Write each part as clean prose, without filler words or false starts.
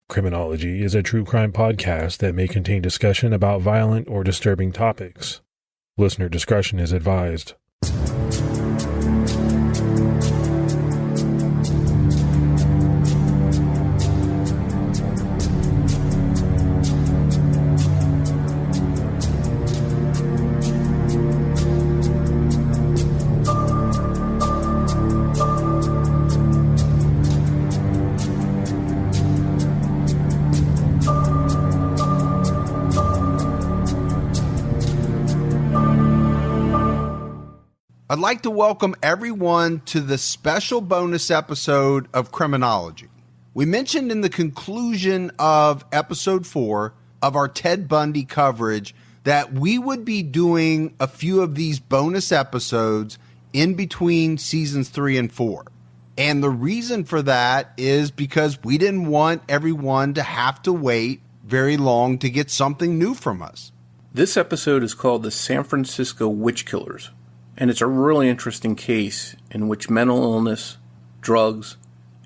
Criminology is a true crime podcast that may contain discussion about violent or disturbing topics. Listener discretion is advised. I'd like to welcome everyone to the special bonus episode of Criminology. We mentioned in the conclusion of episode 4 of our Ted Bundy coverage that we would be doing a few of these bonus episodes in between seasons 3 and 4. And the reason for that is because we didn't want everyone to have to wait very long to get something new from us. This episode is called the San Francisco Witch Killers. And it's a really interesting case in which mental illness, drugs,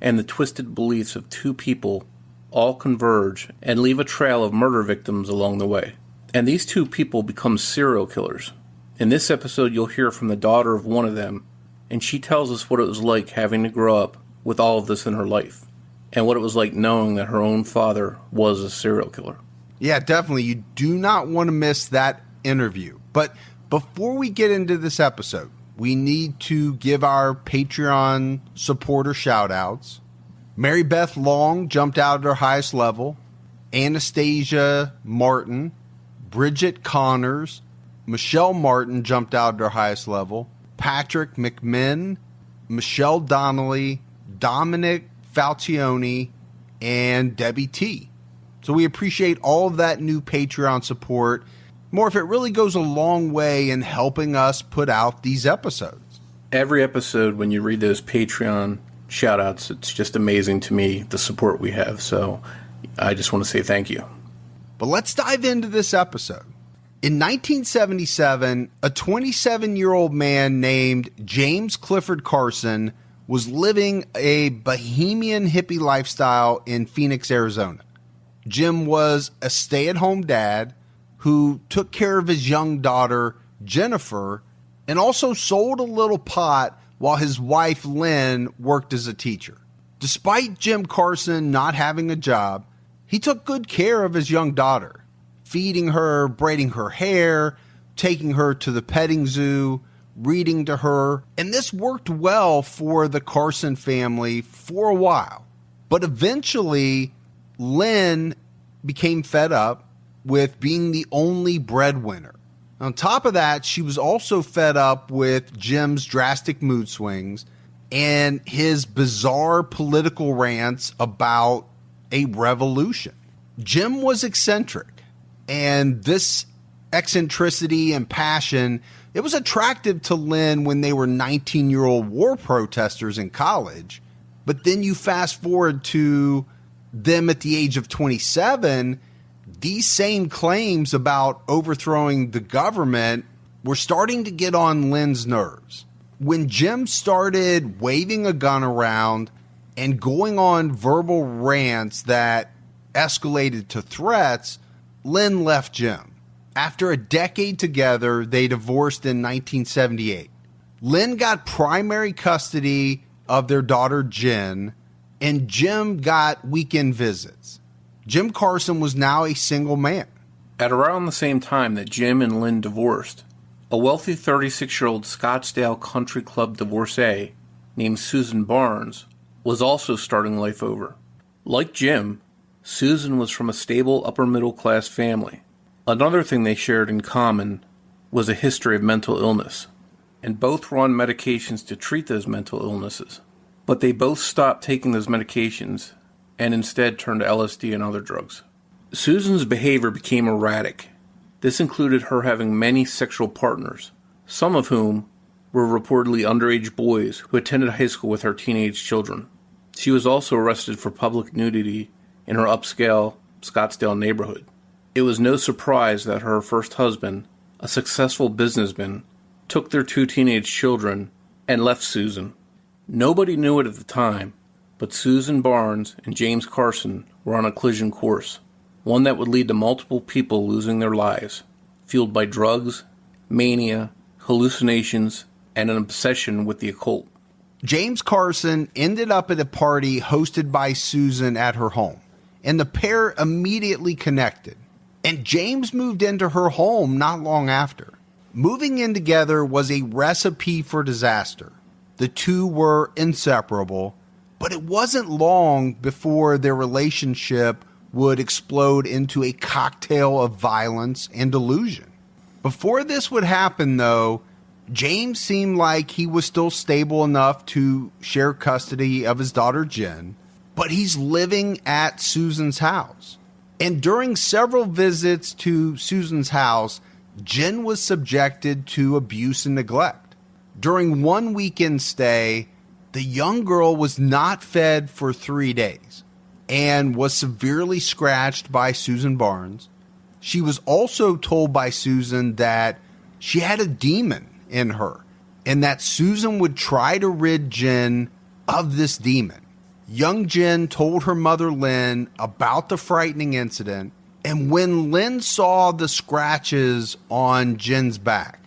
and the twisted beliefs of two people all converge and leave a trail of murder victims along the way. And these two people become serial killers. In this episode, you'll hear from the daughter of one of them, and she tells us what it was like having to grow up with all of this in her life, and what it was like knowing that her own father was a serial killer. Yeah, definitely. You do not want to miss that interview. But before we get into this episode, we need to give our Patreon supporter shout-outs. Mary Beth Long jumped out at her highest level. Anastasia Martin. Bridget Connors. Michelle Martin jumped out at her highest level. Patrick McMinn. Michelle Donnelly. Dominic Falcioni. And Debbie T. So we appreciate all of that new Patreon support. Morph, it really goes a long way in helping us put out these episodes. Every episode, when you read those Patreon shout-outs, it's just amazing to me, the support we have. So I just want to say thank you. But let's dive into this episode. In 1977, a 27-year-old man named James Clifford Carson was living a bohemian hippie lifestyle in Phoenix, Arizona. Jim was a stay-at-home dad who took care of his young daughter, Jennifer, and also sold a little pot while his wife, Lynn, worked as a teacher. Despite Jim Carson not having a job, he took good care of his young daughter, feeding her, braiding her hair, taking her to the petting zoo, reading to her, and this worked well for the Carson family for a while. But eventually, Lynn became fed up with being the only breadwinner. On top of that, she was also fed up with Jim's drastic mood swings and his bizarre political rants about a revolution. Jim was eccentric, and this eccentricity and passion, it was attractive to Lynn when they were 19-year-old war protesters in college. But then you fast forward to them at the age of 27, these same claims about overthrowing the government were starting to get on Lynn's nerves. When Jim started waving a gun around and going on verbal rants that escalated to threats, Lynn left Jim. After a decade together, they divorced in 1978. Lynn got primary custody of their daughter, Jen, and Jim got weekend visits. Jim Carson was now a single man. At around the same time that Jim and Lynn divorced, a wealthy 36-year-old Scottsdale country club divorcee named Susan Barnes was also starting life over. Like Jim, Susan was from a stable upper-middle-class family. Another thing they shared in common was a history of mental illness, and both were on medications to treat those mental illnesses. But they both stopped taking those medications and instead turned to LSD and other drugs. Susan's behavior became erratic. This included her having many sexual partners, some of whom were reportedly underage boys who attended high school with her teenage children. She was also arrested for public nudity in her upscale Scottsdale neighborhood. It was no surprise that her first husband, a successful businessman, took their 2 teenage children and left Susan. Nobody knew it at the time, but Susan Barnes and James Carson were on a collision course, one that would lead to multiple people losing their lives, fueled by drugs, mania, hallucinations, and an obsession with the occult. James Carson ended up at a party hosted by Susan at her home, and the pair immediately connected. And James moved into her home not long after. Moving in together was a recipe for disaster. The two were inseparable, but it wasn't long before their relationship would explode into a cocktail of violence and delusion. Before this would happen, though, James seemed like he was still stable enough to share custody of his daughter Jen, but he's living at Susan's house. And during several visits to Susan's house, Jen was subjected to abuse and neglect. During one weekend stay, the young girl was not fed for 3 days and was severely scratched by Susan Barnes. She was also told by Susan that she had a demon in her and that Susan would try to rid Jen of this demon. Young Jen told her mother Lynn about the frightening incident, and when Lynn saw the scratches on Jen's back,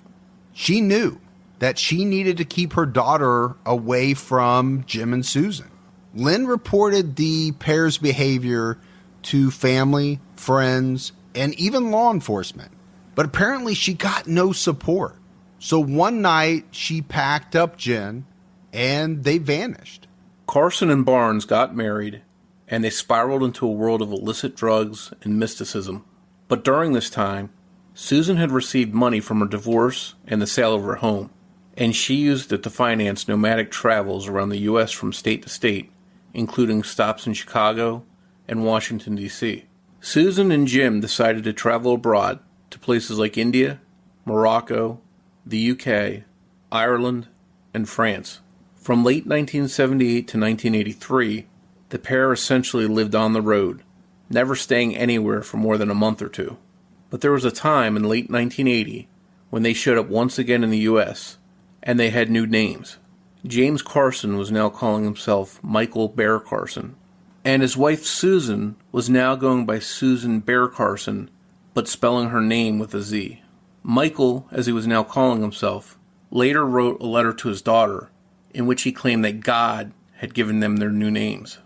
she knew that she needed to keep her daughter away from Jim and Susan. Lynn reported the pair's behavior to family, friends, and even law enforcement, but apparently she got no support. So one night she packed up Jen and they vanished. Carson and Barnes got married, and they spiraled into a world of illicit drugs and mysticism. But during this time, Susan had received money from her divorce and the sale of her home, and she used it to finance nomadic travels around the U.S. from state to state, including stops in Chicago and Washington, D.C. Susan and Jim decided to travel abroad to places like India, Morocco, the UK, Ireland, and France. From late 1978 to 1983, the pair essentially lived on the road, never staying anywhere for more than a month or two. But there was a time in late 1980 when they showed up once again in the U.S., and they had new names. James Carson was now calling himself Michael Bear Carson, and his wife Susan was now going by Susan Bear Carson, but spelling her name with a Z. Michael, as he was now calling himself, later wrote a letter to his daughter in which he claimed that God had given them their new names.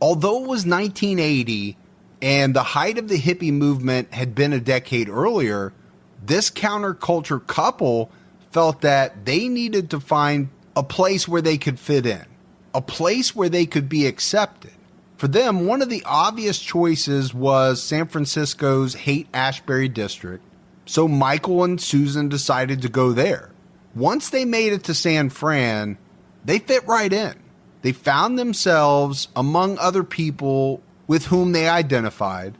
Although it was 1980 and the height of the hippie movement had been a decade earlier, this counterculture couple felt that they needed to find a place where they could fit in, a place where they could be accepted. For them, one of the obvious choices was San Francisco's Haight-Ashbury district, so Michael and Susan decided to go there. Once they made it to San Fran, they fit right in. They found themselves among other people with whom they identified,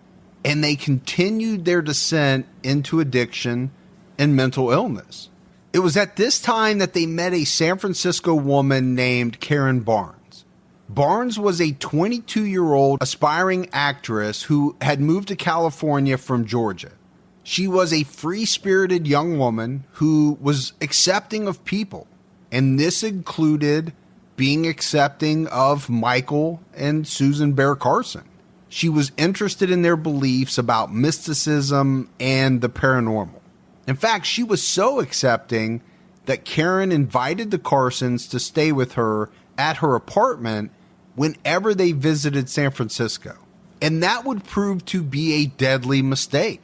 and they continued their descent into addiction and mental illness. It was at this time that they met a San Francisco woman named Karen Barnes. Barnes was a 22-year-old aspiring actress who had moved to California from Georgia. She was a free-spirited young woman who was accepting of people, and this included being accepting of Michael and Susan Bear Carson. She was interested in their beliefs about mysticism and the paranormal. In fact, she was so accepting that Karen invited the Carsons to stay with her at her apartment whenever they visited San Francisco. And that would prove to be a deadly mistake.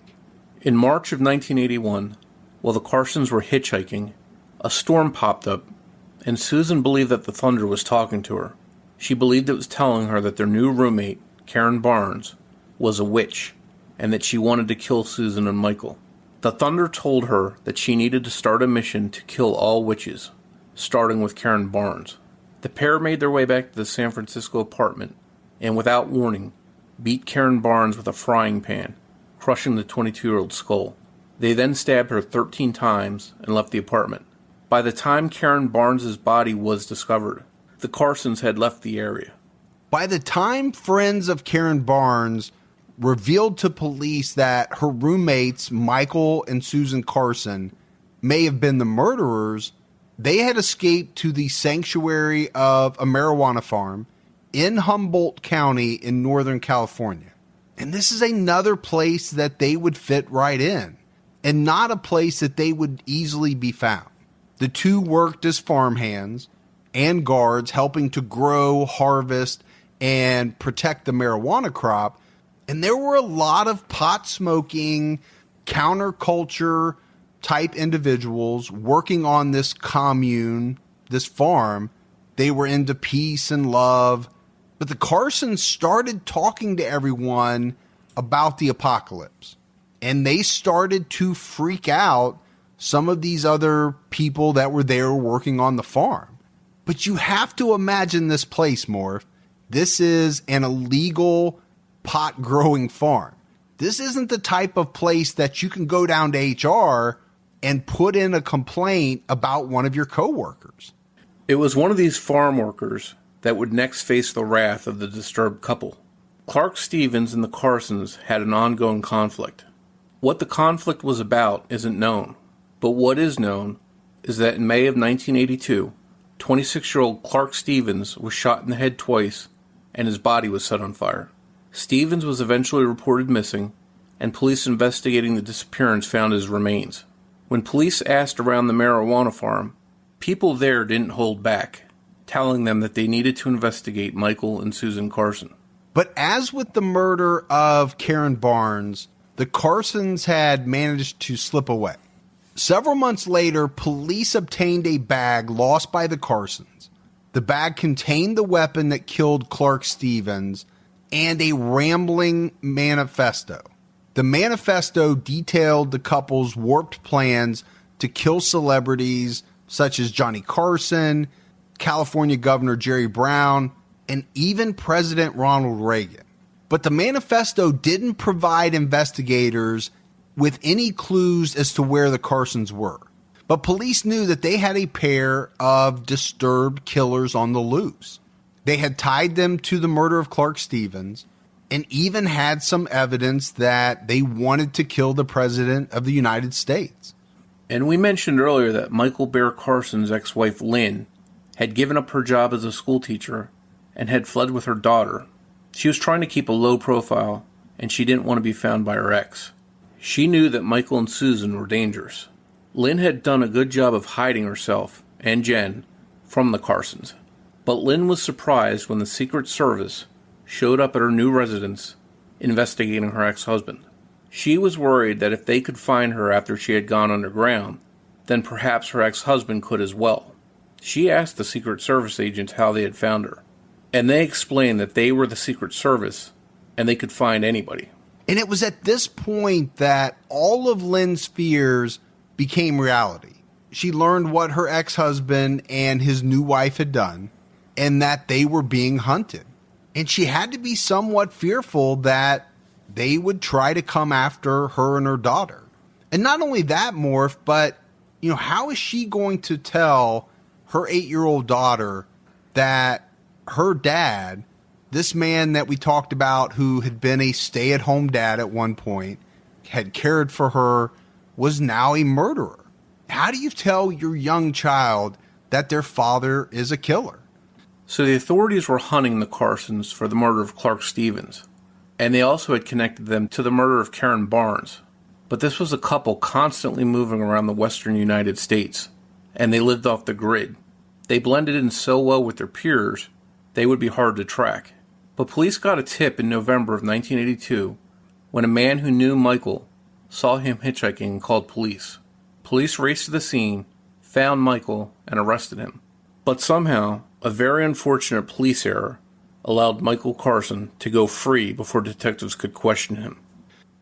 In March of 1981, while the Carsons were hitchhiking, a storm popped up, and Susan believed that the thunder was talking to her. She believed it was telling her that their new roommate, Karen Barnes, was a witch, and that she wanted to kill Susan and Michael. The thunder told her that she needed to start a mission to kill all witches, starting with Karen Barnes. The pair made their way back to the San Francisco apartment, and without warning, beat Karen Barnes with a frying pan, crushing the 22-year-old skull. They then stabbed her 13 times and left the apartment. By the time Karen Barnes' body was discovered, the Carsons had left the area. By the time friends of Karen Barnes revealed to police that her roommates, Michael and Susan Carson, may have been the murderers, they had escaped to the sanctuary of a marijuana farm in Humboldt County in Northern California. And this is another place that they would fit right in, and not a place that they would easily be found. The two worked as farmhands and guards, helping to grow, harvest, and protect the marijuana crop. And there were a lot of pot-smoking, counterculture type individuals working on this commune, this farm. They were into peace and love. But the Carsons started talking to everyone about the apocalypse. And they started to freak out some of these other people that were there working on the farm. But you have to imagine this place, Morph. This is an illegal pot growing farm. This isn't the type of place that you can go down to HR and put in a complaint about one of your coworkers. It was one of these farm workers that would next face the wrath of the disturbed couple. Clark Stevens and the Carsons had an ongoing conflict. What the conflict was about isn't known, but what is known is that in May of 1982, 26-year-old Clark Stevens was shot in the head twice and his body was set on fire. Stevens was eventually reported missing, and police investigating the disappearance found his remains. When police asked around the marijuana farm, people there didn't hold back, telling them that they needed to investigate Michael and Susan Carson. But as with the murder of Karen Barnes, the Carsons had managed to slip away. Several months later, police obtained a bag lost by the Carsons. The bag contained the weapon that killed Clark Stevens and a rambling manifesto. The manifesto detailed the couple's warped plans to kill celebrities such as Johnny Carson, California Governor Jerry Brown, and even President Ronald Reagan. But the manifesto didn't provide investigators with any clues as to where the Carsons were. But police knew that they had a pair of disturbed killers on the loose. They had tied them to the murder of Clark Stevens and even had some evidence that they wanted to kill the President of the United States. And we mentioned earlier that Michael Bear Carson's ex-wife Lynn had given up her job as a school teacher and had fled with her daughter. She was trying to keep a low profile, and she didn't want to be found by her ex. She knew that Michael and Susan were dangerous. Lynn had done a good job of hiding herself, and Jen, from the Carsons. But Lynn was surprised when the Secret Service showed up at her new residence investigating her ex-husband. She was worried that if they could find her after she had gone underground, then perhaps her ex-husband could as well. She asked the Secret Service agents how they had found her, and they explained that they were the Secret Service and they could find anybody. And it was at this point that all of Lynn's fears became reality. She learned what her ex-husband and his new wife had done, and that they were being hunted. And she had to be somewhat fearful that they would try to come after her and her daughter. And not only that, Morph, but, how is she going to tell her 8-year-old daughter that her dad, this man that we talked about who had been a stay-at-home dad at one point, had cared for her, was now a murderer? How do you tell your young child that their father is a killer? So the authorities were hunting the Carsons for the murder of Clark Stevens, and they also had connected them to the murder of Karen Barnes. But this was a couple constantly moving around the western United States, and they lived off the grid. They blended in so well with their peers, they would be hard to track. But police got a tip in November of 1982 when a man who knew Michael saw him hitchhiking and called police. Police raced to the scene, found Michael, and arrested him. But somehow, a very unfortunate police error allowed Michael Carson to go free before detectives could question him.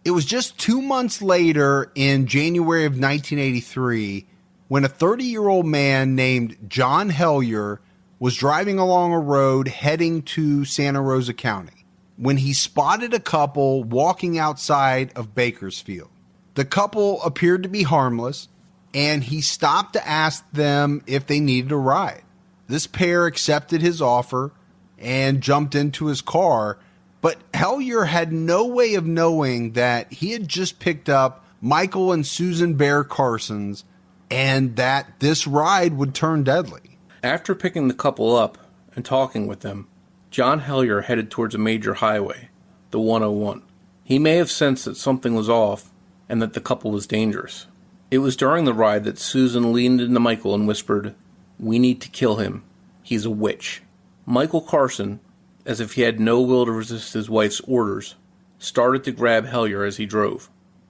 It was just 2 months later, in January of 1983, when a 30-year-old man named John Hellier was driving along a road heading to Santa Rosa County when he spotted a couple walking outside of Bakersfield. The couple appeared to be harmless, and he stopped to ask them if they needed a ride. This pair accepted his offer and jumped into his car, but Hellier had no way of knowing that he had just picked up Michael and Susan Bear Carsons and that this ride would turn deadly. After picking the couple up and talking with them, John Hellier headed towards a major highway, the 101. He may have sensed that something was off and that the couple was dangerous. It was during the ride that Susan leaned into Michael and whispered, "We need to kill him. He's a witch." Michael Carson, as if he had no will to resist his wife's orders, started to grab Hellier as he drove.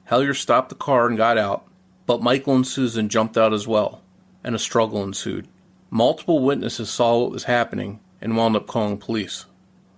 Hellier stopped the car and got out, but Michael and Susan jumped out as well, and a struggle ensued. Multiple witnesses saw what was happening and wound up calling police.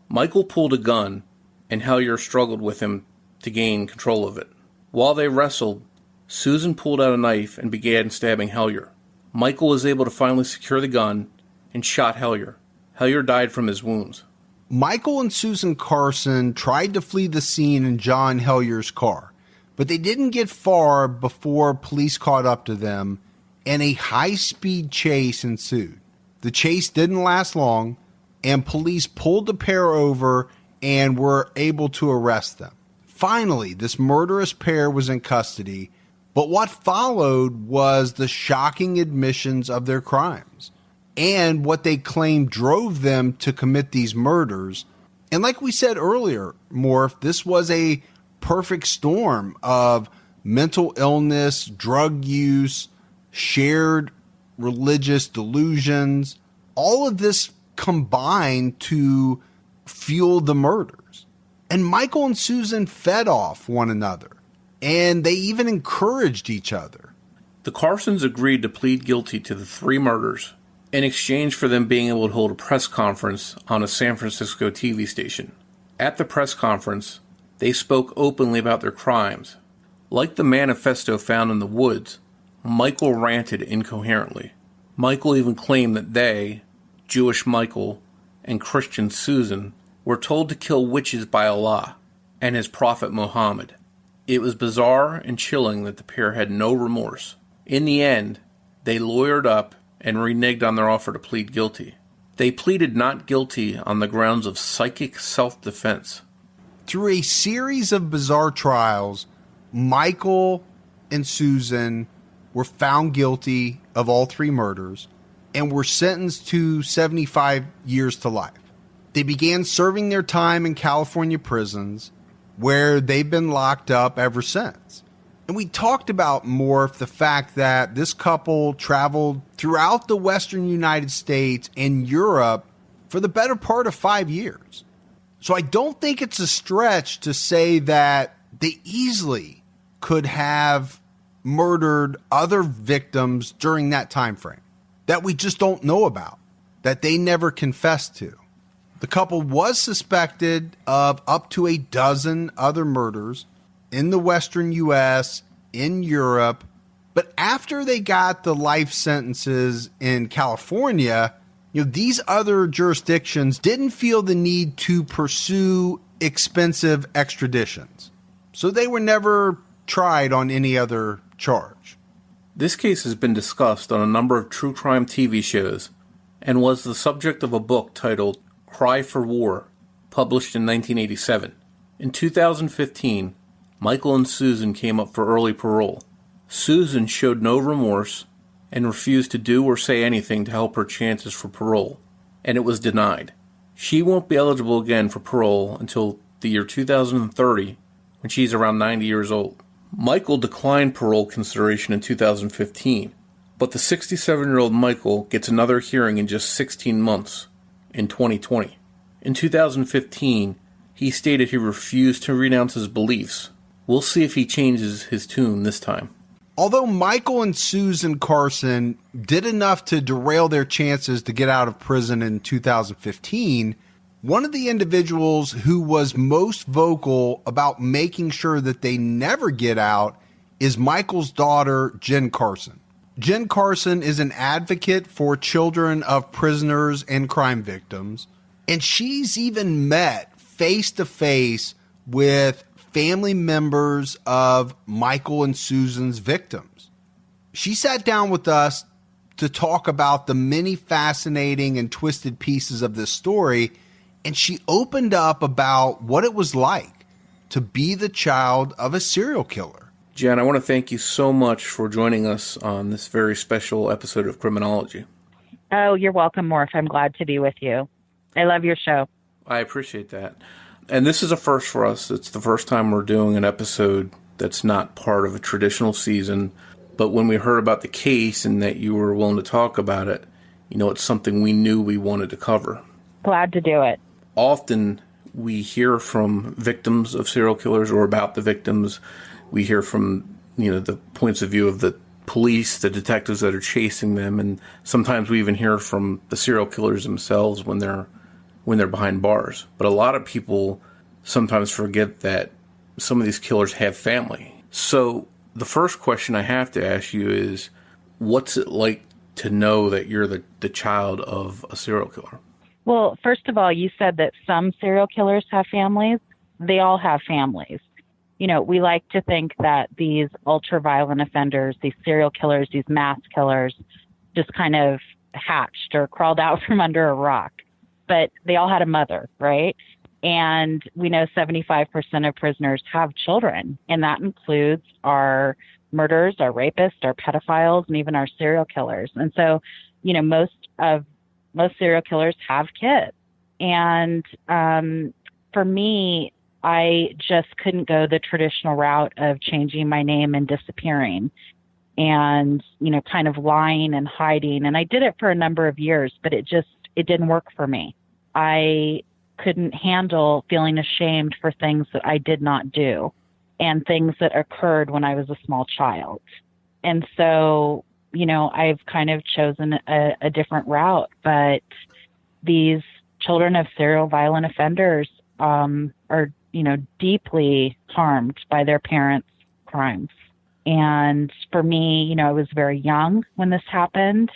Michael pulled a gun, and Hellier struggled with him to gain control of it. While they wrestled, Susan pulled out a knife and began stabbing Hellier. Michael was able to finally secure the gun and shot Hellier. Hellier died from his wounds. Michael and Susan Carson tried to flee the scene in John Hellier's car, but they didn't get far before police caught up to them, and a high-speed chase ensued. The chase didn't last long, and police pulled the pair over and were able to arrest them. Finally, this murderous pair was in custody, but what followed was the shocking admissions of their crimes and what they claimed drove them to commit these murders. And like we said earlier, Morph, this was a perfect storm of mental illness, drug use, shared religious delusions. All of this combined to fuel the murders. And Michael and Susan fed off one another, and they even encouraged each other. The Carsons agreed to plead guilty to the 3 murders in exchange for them being able to hold a press conference on a San Francisco TV station. At the press conference, they spoke openly about their crimes. Like the manifesto found in the woods, Michael ranted incoherently. Michael even claimed that they, Jewish Michael and Christian Susan, were told to kill witches by Allah and his prophet Muhammad. It was bizarre and chilling that the pair had no remorse. In the end, they lawyered up and reneged on their offer to plead guilty. They pleaded not guilty on the grounds of psychic self-defense. Through a series of bizarre trials, Michael and Susan were found guilty of all 3 murders and were sentenced to 75 years to life. They began serving their time in California prisons, where they've been locked up ever since. And we talked about the fact that this couple traveled throughout the Western United States and Europe for the better part of 5 years. So I don't think it's a stretch to say that they easily could have murdered other victims during that time frame that we just don't know about, that they never confessed to. The couple was suspected of up to a dozen other murders in the Western U.S., in Europe, but after they got the life sentences in California, these other jurisdictions didn't feel the need to pursue expensive extraditions. So they were never tried on any other charge. This case has been discussed on a number of true crime TV shows and was the subject of a book titled Cry for War, published in 1987. In 2015, Michael and Susan came up for early parole. Susan showed no remorse and refused to do or say anything to help her chances for parole, and it was denied. She won't be eligible again for parole until the year 2030, when she's around 90 years old. Michael declined parole consideration in 2015, but the 67-year-old Michael gets another hearing in just 16 months, in 2020. In 2015, he stated he refused to renounce his beliefs. We'll see if he changes his tune this time. Although Michael and Susan Carson did enough to derail their chances to get out of prison in 2015, one of the individuals who was most vocal about making sure that they never get out is Michael's daughter, Jen Carson. Jen Carson is an advocate for children of prisoners and crime victims, and she's even met face-to-face with family members of Michael and Susan's victims. She sat down with us to talk about the many fascinating and twisted pieces of this story, and she opened up about what it was like to be the child of a serial killer. Jen, I want to thank you so much for joining us on this very special episode of Criminology. Oh, you're welcome, Morph. I'm glad to be with you. I love your show. I appreciate that. And this is a first for us. It's the first time we're doing an episode that's not part of a traditional season. But when we heard about the case and that you were willing to talk about it, it's something we knew we wanted to cover. Glad to do it. Often we hear from victims of serial killers or about the victims. We hear from, the points of view of the police, the detectives that are chasing them. And sometimes we even hear from the serial killers themselves when they're behind bars. But a lot of people sometimes forget that some of these killers have family. So the first question I have to ask you is, what's it like to know that you're the child of a serial killer? Well, first of all, you said that some serial killers have families. They all have families. We like to think that these ultra-violent offenders, these serial killers, these mass killers, just kind of hatched or crawled out from under a rock. But they all had a mother, right? And we know 75% of prisoners have children, and that includes our murderers, our rapists, our pedophiles, and even our serial killers. And so, most serial killers have kids. And for me, I just couldn't go the traditional route of changing my name and disappearing and, kind of lying and hiding. And I did it for a number of years, but it didn't work for me. I couldn't handle feeling ashamed for things that I did not do and things that occurred when I was a small child. And so, I've kind of chosen a different route, but these children of serial violent offenders are, deeply harmed by their parents' crimes. And for me, I was very young when this happened.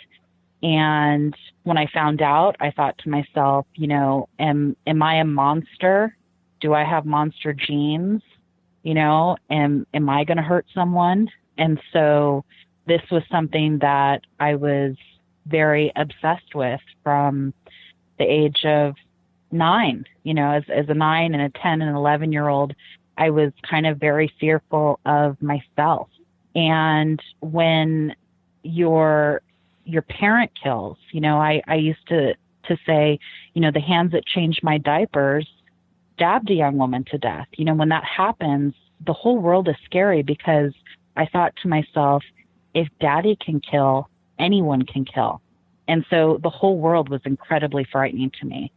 And when I found out, I thought to myself, am I a monster? Do I have monster genes? Am I going to hurt someone? And so this was something that I was very obsessed with from the age of 9. As a 9 and a 10 and 11-year-old, I was kind of very fearful of myself. And when your parent kills, I used to say, the hands that changed my diapers stabbed a young woman to death. When that happens, the whole world is scary because I thought to myself, if daddy can kill, anyone can kill. And so the whole world was incredibly frightening to me.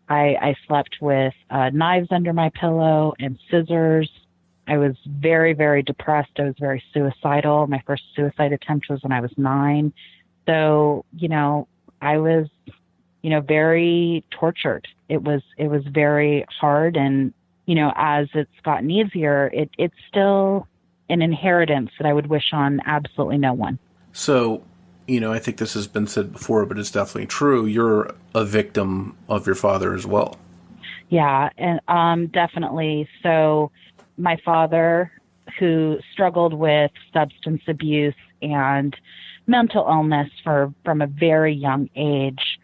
I slept with knives under my pillow and scissors. I was very, very depressed. I was very suicidal. My first suicide attempt was when I was 9. So, I was, very tortured. It was very hard. And, as it's gotten easier, it's still an inheritance that I would wish on absolutely no one. So, I think this has been said before, but it's definitely true. You're a victim of your father as well. Yeah, and definitely. So my father, who struggled with substance abuse and mental illness from a very young age,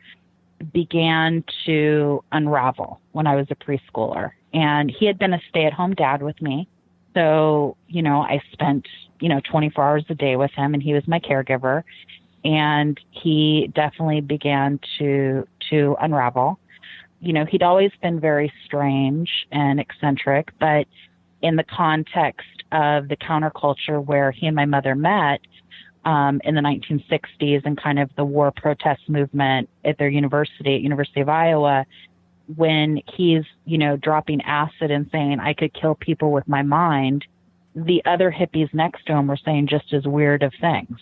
began to unravel when I was a preschooler. And he had been a stay-at-home dad with me. So, I spent, 24 hours a day with him, and he was my caregiver. And he definitely began to unravel. He'd always been very strange and eccentric, but in the context of the counterculture where he and my mother met in the 1960s and kind of the war protest movement at their university, at University of Iowa, when he's, dropping acid and saying, I could kill people with my mind, the other hippies next to him were saying just as weird of things.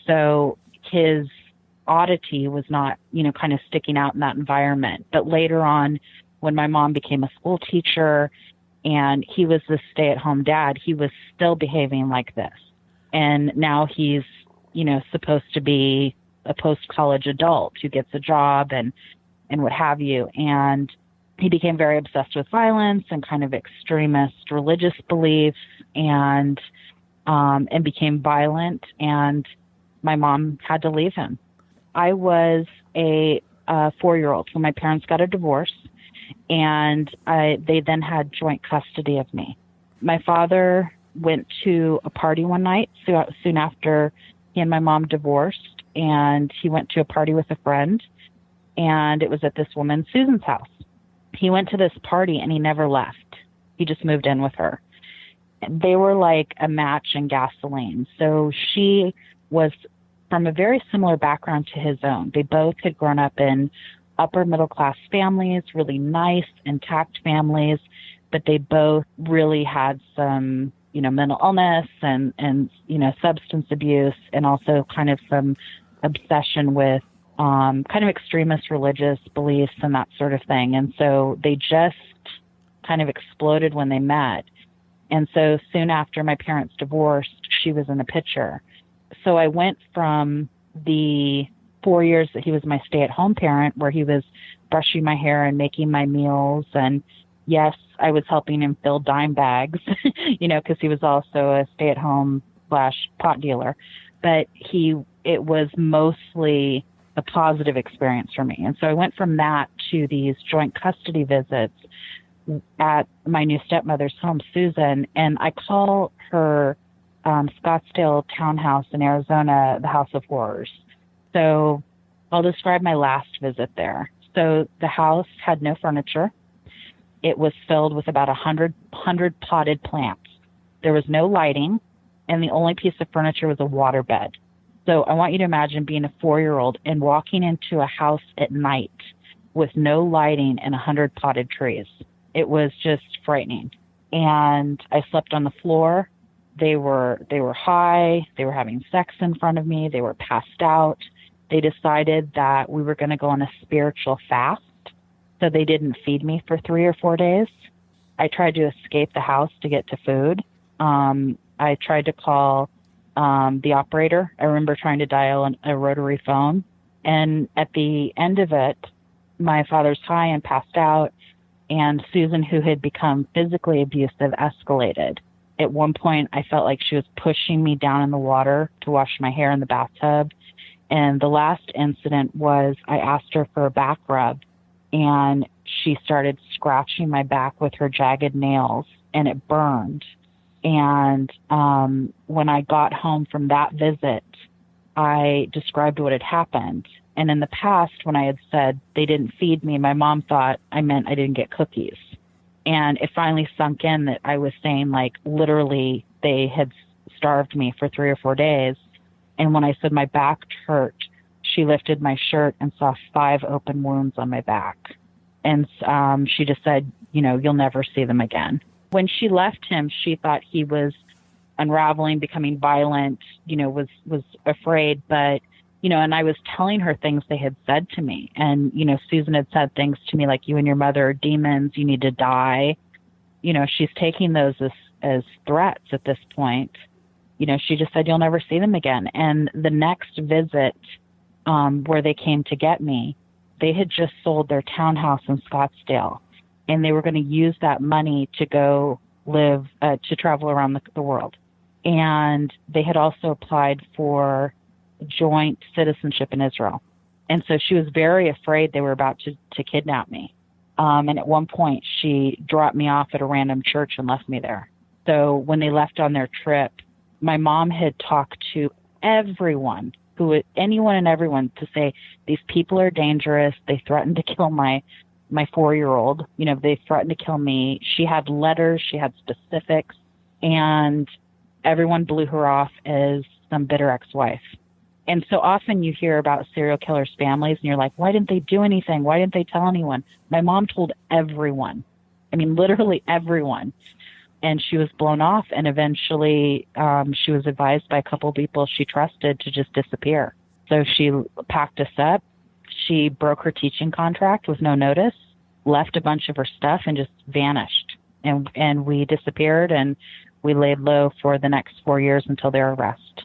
So his oddity was not, kind of sticking out in that environment. But later on, when my mom became a school teacher and he was the stay-at-home dad, he was still behaving like this. And now he's, supposed to be a post-college adult who gets a job and what have you. And he became very obsessed with violence and kind of extremist religious beliefs and became violent. And my mom had to leave him. I was a 4-year-old when my parents got a divorce, and they then had joint custody of me. My father went to a party one night soon after he and my mom divorced, and he went to a party with a friend, and it was at this woman Susan's house. he went to this party and he never left. He just moved in with her. They were like a match and gasoline. So she was from a very similar background to his own. They both had grown up in upper middle class families, really nice, intact families, but they both really had some, mental illness and, substance abuse, and also kind of some obsession with kind of extremist religious beliefs and that sort of thing. And so they just kind of exploded when they met. And so soon after my parents divorced, she was in the picture. So I went from the 4 years that he was my stay-at-home parent, where he was brushing my hair and making my meals. And yes, I was helping him fill dime bags, because he was also a stay-at-home / pot dealer. But it was mostly a positive experience for me. And so I went from that to these joint custody visits at my new stepmother's home, Susan, and I call her Scottsdale townhouse in Arizona the House of Horrors. So I'll describe my last visit there. So the house had no furniture. It was filled with about 100 potted plants. There was no lighting, and the only piece of furniture was a waterbed. So I want you to imagine being a 4-year-old and walking into a house at night with no lighting and 100 potted trees. It was just frightening. And I slept on the floor. They were high. They were having sex in front of me. They were passed out. They decided that we were going to go on a spiritual fast. So they didn't feed me for 3 or 4 days. I tried to escape the house to get to food. I tried to call the operator. I remember trying to dial a rotary phone. And at the end of it, my father's high and passed out. And Susan, who had become physically abusive, escalated. At one point, I felt like she was pushing me down in the water to wash my hair in the bathtub. And the last incident was I asked her for a back rub, and she started scratching my back with her jagged nails, and it burned. And when I got home from that visit, I described what had happened. And in the past, when I had said they didn't feed me, my mom thought I meant I didn't get cookies. And it finally sunk in that I was saying, like, literally they had starved me for 3 or 4 days. And when I said my back hurt, she lifted my shirt and saw 5 open wounds on my back. And she just said, you'll never see them again. When she left him, she thought he was unraveling, becoming violent, was afraid. But, and I was telling her things they had said to me. And, Susan had said things to me like, you and your mother are demons, you need to die. She's taking those as threats at this point. She just said, you'll never see them again. And the next visit where they came to get me, they had just sold their townhouse in Scottsdale. And they were going to use that money to go live, to travel around the world. And they had also applied for joint citizenship in Israel. And so she was very afraid they were about to kidnap me. And at one point, she dropped me off at a random church and left me there. So when they left on their trip, my mom had talked to anyone and everyone to say, these people are dangerous. They threatened to kill my 4-year-old. They threatened to kill me. She had letters. She had specifics. And everyone blew her off as some bitter ex-wife. And so often you hear about serial killers' families, and you're like, why didn't they do anything? Why didn't they tell anyone? My mom told everyone. I mean, literally everyone. And she was blown off, and eventually she was advised by a couple of people she trusted to just disappear. So she packed us up. She broke her teaching contract with no notice, left a bunch of her stuff, and just vanished. And we disappeared, and we laid low for the next 4 years until their arrest.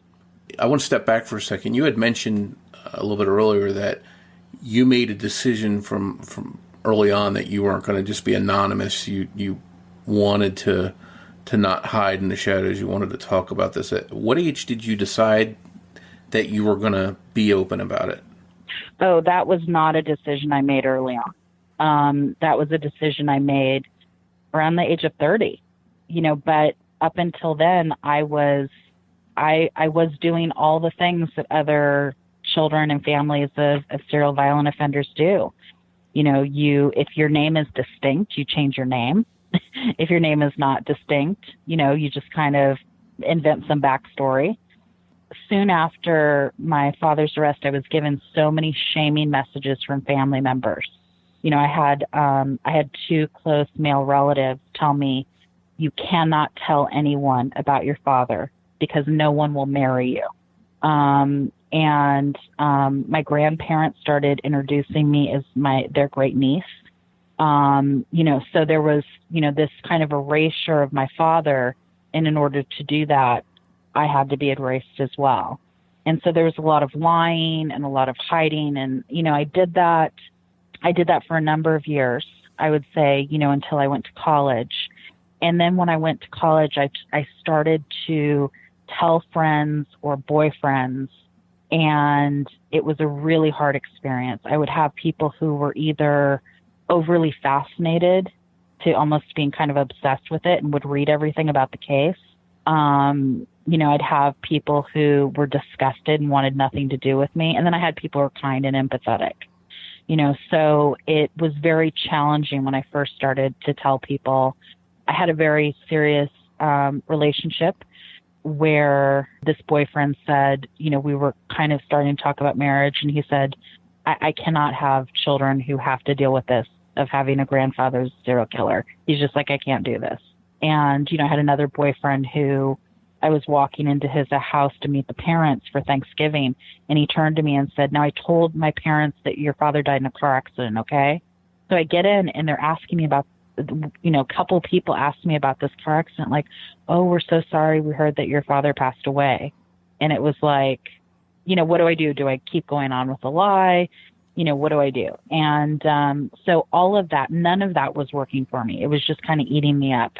I want to step back for a second. You had mentioned a little bit earlier that you made a decision from early on that you weren't going to just be anonymous. You wanted to not hide in the shadows. You wanted to talk about this. At what age did you decide that you were going to be open about it? Oh, that was not a decision I made early on. That was a decision I made around the age of 30. But up until then, I was doing all the things that other children and families of serial violent offenders do. if your name is distinct, you change your name. If your name is not distinct, you just kind of invent some backstory. Soon after my father's arrest, I was given so many shaming messages from family members. I had two close male relatives tell me, you cannot tell anyone about your father because no one will marry you. And my grandparents started introducing me as their great niece. So there was, this kind of erasure of my father. And in order to do that, I had to be erased as well. And so there was a lot of lying and a lot of hiding. And, I did that for a number of years, I would say, until I went to college. And then when I went to college, I started to tell friends or boyfriends, and it was a really hard experience. I would have people who were either overly fascinated to almost being kind of obsessed with it and would read everything about the case. I'd have people who were disgusted and wanted nothing to do with me. And then I had people who were kind and empathetic. So it was very challenging when I first started to tell people. I had a very serious relationship where this boyfriend said, we were kind of starting to talk about marriage. And he said, I cannot have children who have to deal with this, of having a grandfather's serial killer. He's just like, I can't do this. And, I had another boyfriend who I was walking into his house to meet the parents for Thanksgiving. And he turned to me and said, now I told my parents that your father died in a car accident. Okay. So I get in and they're asking me about, a couple people asked me about this car accident, like, oh, we're so sorry. We heard that your father passed away. And it was like, what do I do? Do I keep going on with the lie? What do I do? And so all of that, none of that was working for me. It was just kind of eating me up.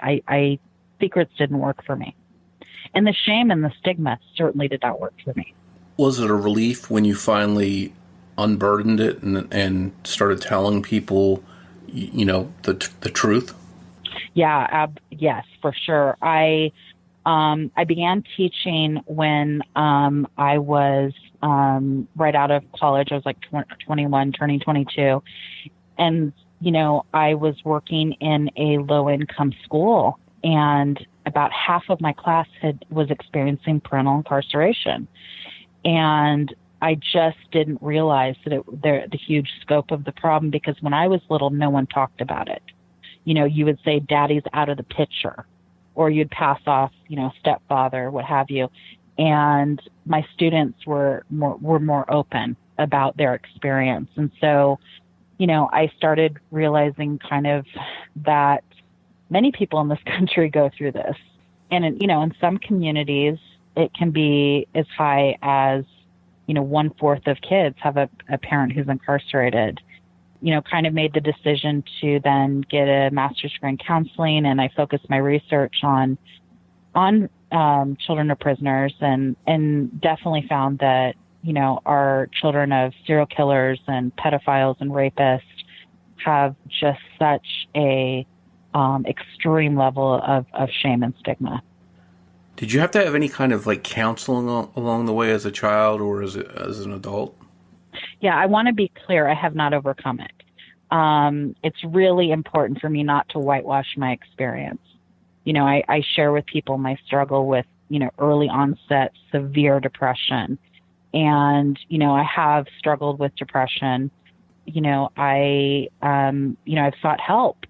Secrets didn't work for me. And the shame and the stigma certainly did not work for me. Was it a relief when you finally unburdened it and started telling people, the truth? Yeah, yes, for sure. I began teaching when I was right out of college. I was like 21, turning 22. And, I was working in a low-income school, and about half of my class was experiencing parental incarceration. And I just didn't realize the huge scope of the problem, because when I was little, no one talked about it. You would say daddy's out of the picture, or you'd pass off, stepfather, what have you. And my students were more open about their experience. And so, I started realizing kind of that many people in this country go through this. And, in some communities, it can be as high as, 1/4 of kids have a parent who's incarcerated. Kind of made the decision to then get a master's degree in counseling, and I focused my research on children of prisoners, and definitely found that, our children of serial killers and pedophiles and rapists have just such a extreme level of shame and stigma. Did you have to have any kind of counseling along the way as a child or as an adult? Yeah, I want to be clear. I have not overcome it. It's really important for me not to whitewash my experience. I share with people my struggle with, early onset severe depression. And, I have struggled with depression. I've sought help.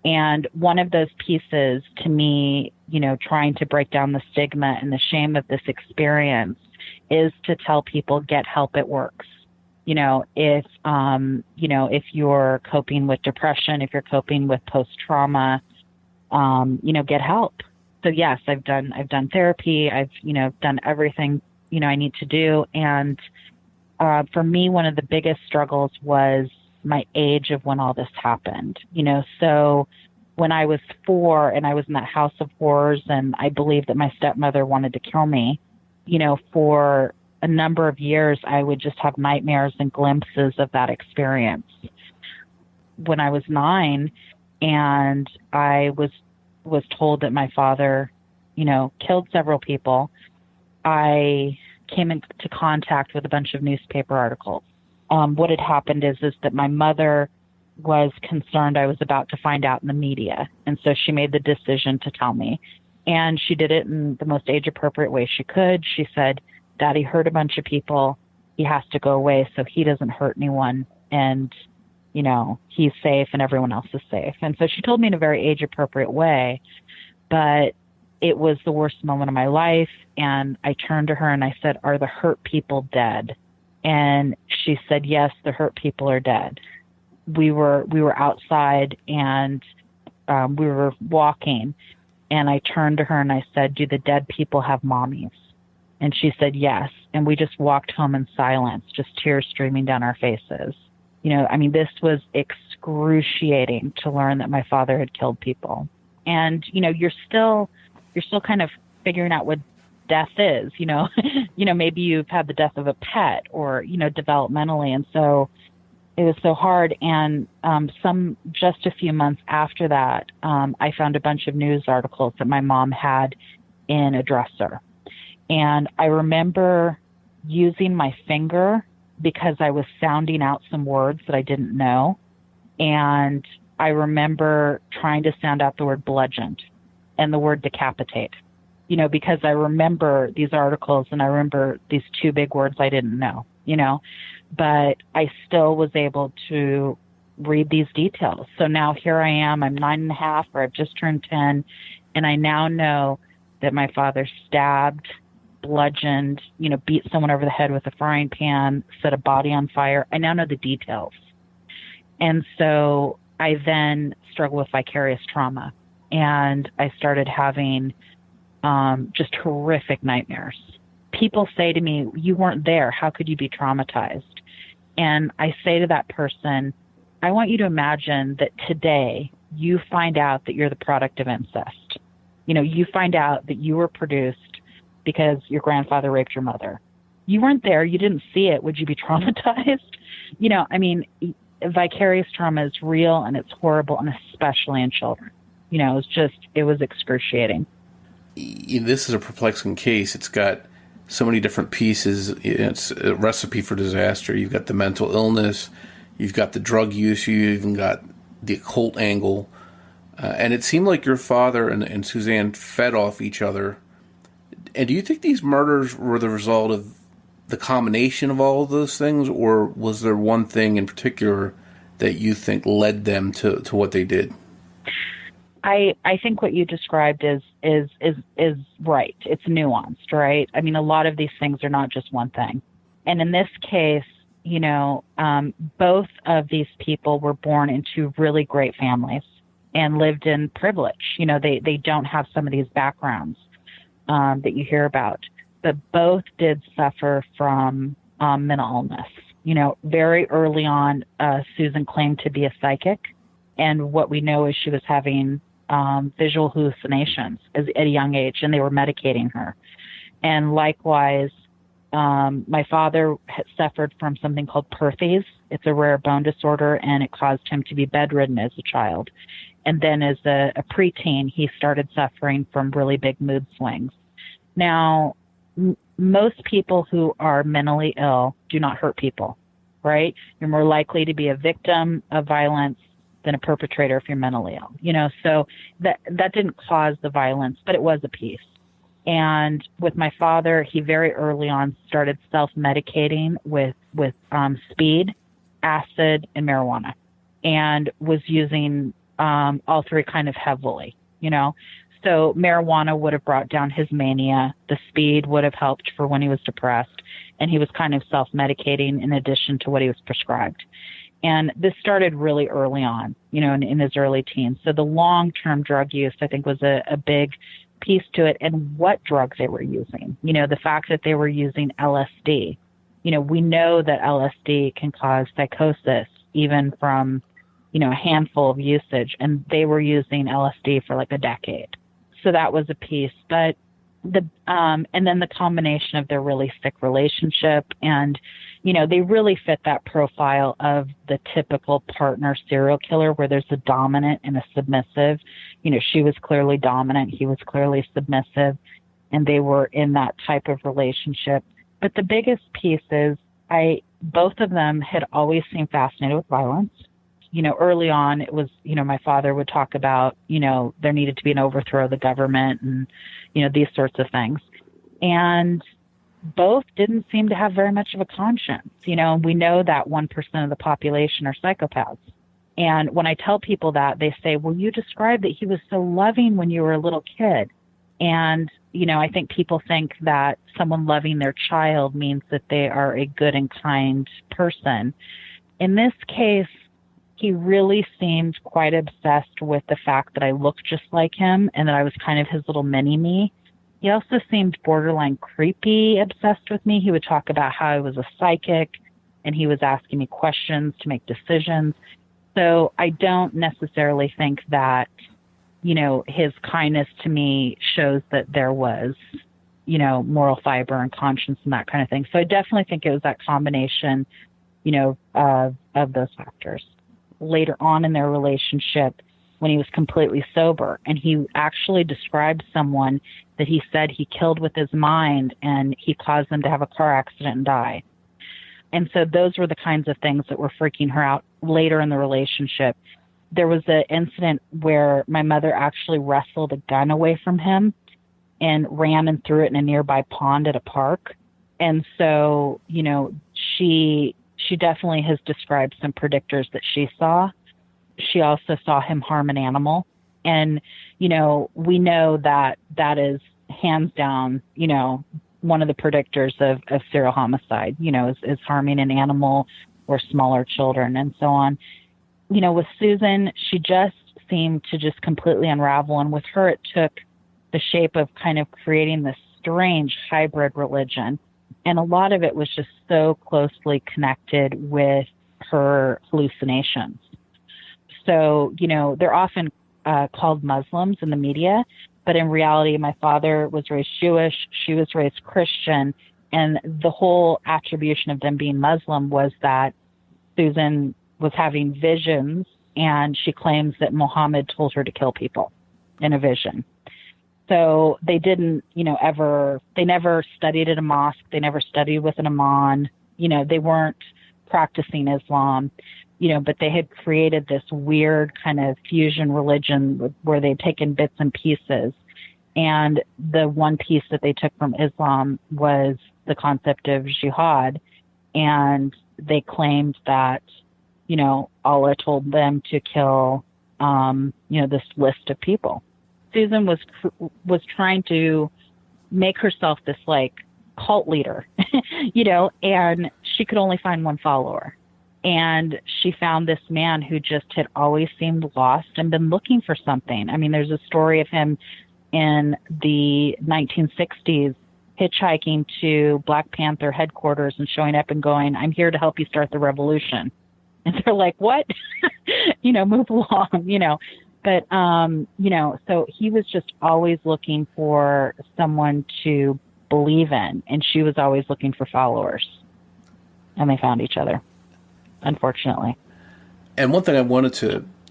And one of those pieces to me, trying to break down the stigma and the shame of this experience is to tell people, get help, it works. If you're coping with depression, if you're coping with post-trauma, get help. So yes, I've done therapy. I've, done everything, I need to do. And, for me, one of the biggest struggles was my age of when all this happened, so when I was 4 and I was in that house of horrors, and I believed that my stepmother wanted to kill me, for a number of years, I would just have nightmares and glimpses of that experience. When I was 9 and I was told that my father, killed several people, I came into contact with a bunch of newspaper articles. What had happened is that my mother was concerned I was about to find out in the media. And so she made the decision to tell me. And she did it in the most age-appropriate way she could. She said, Daddy hurt a bunch of people. He has to go away so he doesn't hurt anyone. And, you know, he's safe and everyone else is safe. And so she told me in a very age-appropriate way. But it was the worst moment of my life. And I turned to her and I said, are the hurt people dead? And she said, yes, the hurt people are dead. We were outside and we were walking. And I turned to her and I said, do the dead people have mommies? And she said, yes. And we just walked home in silence, just tears streaming down our faces. You know, I mean, this was excruciating to learn that my father had killed people. And, you know, you're still kind of figuring out what death is, you know. You know, maybe you've had the death of a pet or, you know, developmentally. And so it was so hard. And just a few months after that, I found a bunch of news articles that my mom had in a dresser. And I remember using my finger because I was sounding out some words that I didn't know. And I remember trying to sound out the word bludgeoned and the word decapitate, you know, because I remember these articles and I remember these two big words I didn't know, you know, but I still was able to read these details. So now here I am, I'm 9.5, or I've just turned 10, and I now know that my father stabbed, bludgeoned, you know, beat someone over the head with a frying pan, set a body on fire. I now know the details. And so I then struggled with vicarious trauma, and I started having just horrific nightmares. People say to me, you weren't there. How could you be traumatized? And I say to that person, I want you to imagine that today you find out that you're the product of incest. You know, you find out that you were produced because your grandfather raped your mother. You weren't there. You didn't see it. Would you be traumatized? You know, I mean, vicarious trauma is real and it's horrible, and especially in children. You know, it was excruciating. This is a perplexing case. It's got so many different pieces. It's a recipe for disaster. You've got the mental illness, you've got the drug use, you even got the occult angle. And it seemed like your father and Suzanne fed off each other. And do you think these murders were the result of the combination of all of those things, or was there one thing in particular that you think led them to what they did? I think what you described is right. It's nuanced, right? I mean, a lot of these things are not just one thing. And in this case, you know, both of these people were born into really great families and lived in privilege. You know, they don't have some of these backgrounds that you hear about, but both did suffer from mental illness. You know, very early on, Susan claimed to be a psychic. And what we know is she was having visual hallucinations at a young age, and they were medicating her. And likewise, my father had suffered from something called Perthes. It's a rare bone disorder, and it caused him to be bedridden as a child. And then as a preteen, he started suffering from really big mood swings. Now, most people who are mentally ill do not hurt people, right? You're more likely to be a victim of violence than a perpetrator if you're mentally ill, you know, so that didn't cause the violence, but it was a piece. And with my father, he very early on started self-medicating with speed, acid, and marijuana, and was using all three kind of heavily, you know. So marijuana would have brought down his mania. The speed would have helped for when he was depressed, and he was kind of self-medicating in addition to what he was prescribed. And this started really early on, you know, in his early teens. So the long-term drug use, I think, was a big piece to it. And what drugs they were using, you know, the fact that they were using LSD. You know, we know that LSD can cause psychosis even from, you know, a handful of usage. And they were using LSD for like a decade. So that was a piece. But and then the combination of their really sick relationship, and, you know, they really fit that profile of the typical partner serial killer where there's a dominant and a submissive. You know, she was clearly dominant, he was clearly submissive, and they were in that type of relationship. But the biggest piece is both of them had always seemed fascinated with violence. early on it was, my father would talk about, there needed to be an overthrow of the government and, these sorts of things. And both didn't seem to have very much of a conscience. We know that 1% of the population are psychopaths. And when I tell people that, they say, well, you described that he was so loving when you were a little kid. And, I think people think that someone loving their child means that they are a good and kind person. In this case, he really seemed quite obsessed with the fact that I looked just like him and that I was kind of his little mini-me. He also seemed borderline creepy obsessed with me. He would talk about how I was a psychic and he was asking me questions to make decisions. So I don't necessarily think that, his kindness to me shows that there was, moral fiber and conscience and that kind of thing. So I definitely think it was that combination, of those factors. Later on in their relationship, when he was completely sober, and he actually described someone that he said he killed with his mind and he caused them to have a car accident and die. And so those were the kinds of things that were freaking her out later in the relationship. There was an incident where my mother actually wrestled a gun away from him and ran and threw it in a nearby pond at a park. And so, she definitely has described some predictors that she saw. She also saw him harm an animal. And, we know that that is hands down, one of the predictors of serial homicide, is harming an animal or smaller children and so on. With Susan, she just seemed to just completely unravel. And with her, it took the shape of kind of creating this strange hybrid religion. And a lot of it was just so closely connected with her hallucinations. So, they're often called Muslims in the media, but in reality, my father was raised Jewish, she was raised Christian, and the whole attribution of them being Muslim was that Susan was having visions, and she claims that Muhammad told her to kill people in a vision. So they didn't, they never studied at a mosque. They never studied with an imam. They weren't practicing Islam, but they had created this weird kind of fusion religion where they'd taken bits and pieces. And the one piece that they took from Islam was the concept of jihad. And they claimed that, Allah told them to kill, this list of people. Susan was trying to make herself this cult leader, and she could only find one follower. And she found this man who just had always seemed lost and been looking for something. I mean, there's a story of him in the 1960s hitchhiking to Black Panther headquarters and showing up and going, "I'm here to help you start the revolution." And they're like, "What?" Move along, But, so he was just always looking for someone to believe in, and she was always looking for followers. And they found each other, unfortunately. And one thing I wanted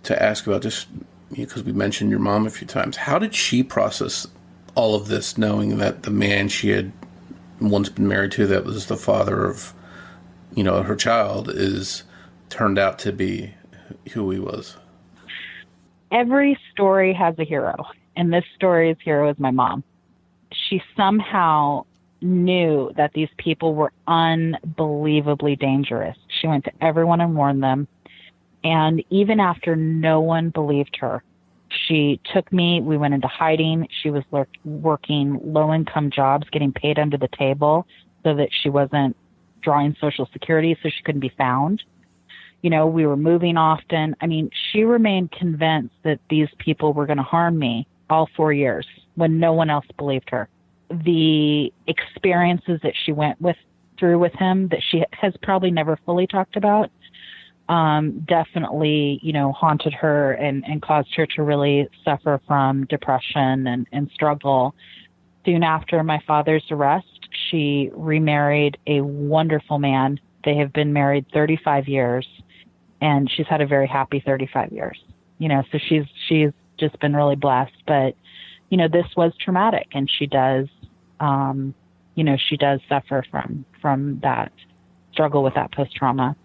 to ask about, just because we mentioned your mom a few times, how did she process all of this, knowing that the man she had once been married to, that was the father of, her child, turned out to be who he was? Every story has a hero, and this story's hero is my mom. She somehow knew that these people were unbelievably dangerous. She went to everyone and warned them. And even after no one believed her, she took me, we went into hiding. She was working low-income jobs, getting paid under the table so that she wasn't drawing Social Security, so she couldn't be found. We were moving often. I mean, she remained convinced that these people were going to harm me all 4 years when no one else believed her. The experiences that she went through with him that she has probably never fully talked about, definitely, haunted her and caused her to really suffer from depression and struggle. Soon after my father's arrest, she remarried a wonderful man. They have been married 35 years. And she's had a very happy 35 years, so she's just been really blessed. But, this was traumatic, and she does, she does suffer from that struggle with that post-trauma.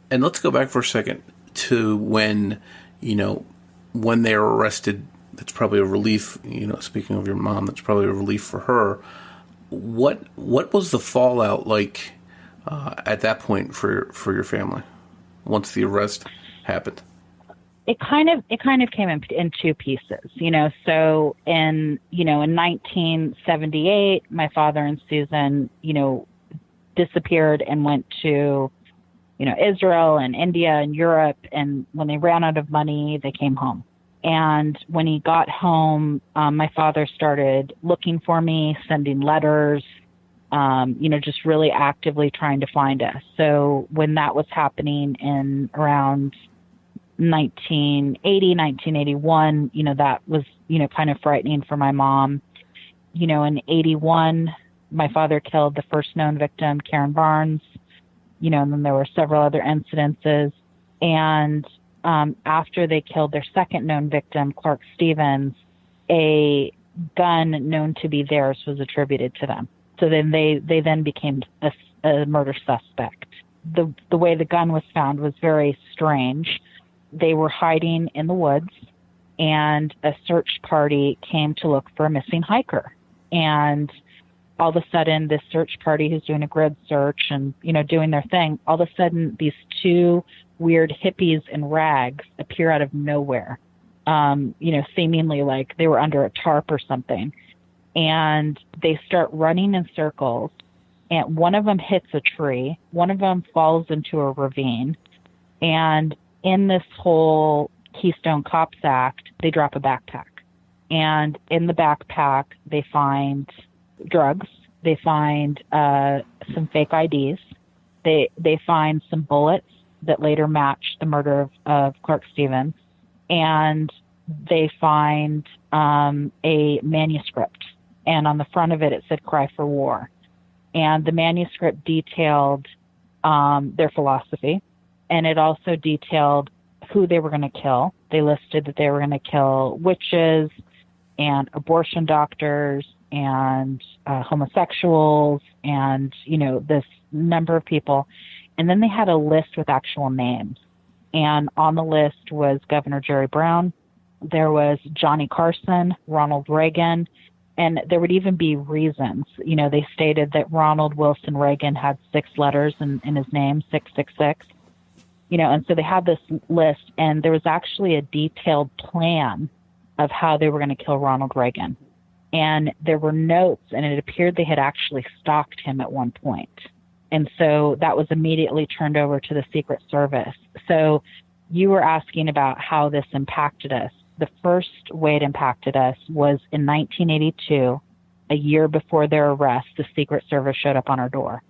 And let's go back for a second to when, when they were arrested, that's probably a relief, speaking of your mom, that's probably a relief for her. What was the fallout like at that point for your family once the arrest happened? It kind of came in two pieces, So in 1978, my father and Susan, disappeared and went to, Israel and India and Europe. And when they ran out of money, they came home. And when he got home, my father started looking for me, sending letters, just really actively trying to find us. So when that was happening in around 1980, 1981, that was, kind of frightening for my mom. In 81, my father killed the first known victim, Karen Barnes, and then there were several other incidences. And after they killed their second known victim, Clark Stevens, a gun known to be theirs was attributed to them. So then they then became a murder suspect. The way the gun was found was very strange. They were hiding in the woods, and a search party came to look for a missing hiker. And all of a sudden, this search party who's doing a grid search and, doing their thing, all of a sudden, these two weird hippies in rags appear out of nowhere, seemingly like they were under a tarp or something. And they start running in circles, and one of them hits a tree. One of them falls into a ravine. And in this whole Keystone Cops Act, they drop a backpack. And in the backpack, they find drugs. They find some fake IDs. They find some bullets that later match the murder of Clark Stevens. And they find a manuscript. And on the front of it, it said "Cry for War." And the manuscript detailed their philosophy. And it also detailed who they were going to kill. They listed that they were going to kill witches and abortion doctors and homosexuals and, this number of people. And then they had a list with actual names. And on the list was Governor Jerry Brown. There was Johnny Carson, Ronald Reagan, and there would even be reasons. They stated that Ronald Wilson Reagan had 6 letters in his name, 666. And so they had this list, and there was actually a detailed plan of how they were going to kill Ronald Reagan. And there were notes, and it appeared they had actually stalked him at one point. And so that was immediately turned over to the Secret Service. So you were asking about how this impacted us. The first way it impacted us was in 1982, a year before their arrest, the Secret Service showed up on our door.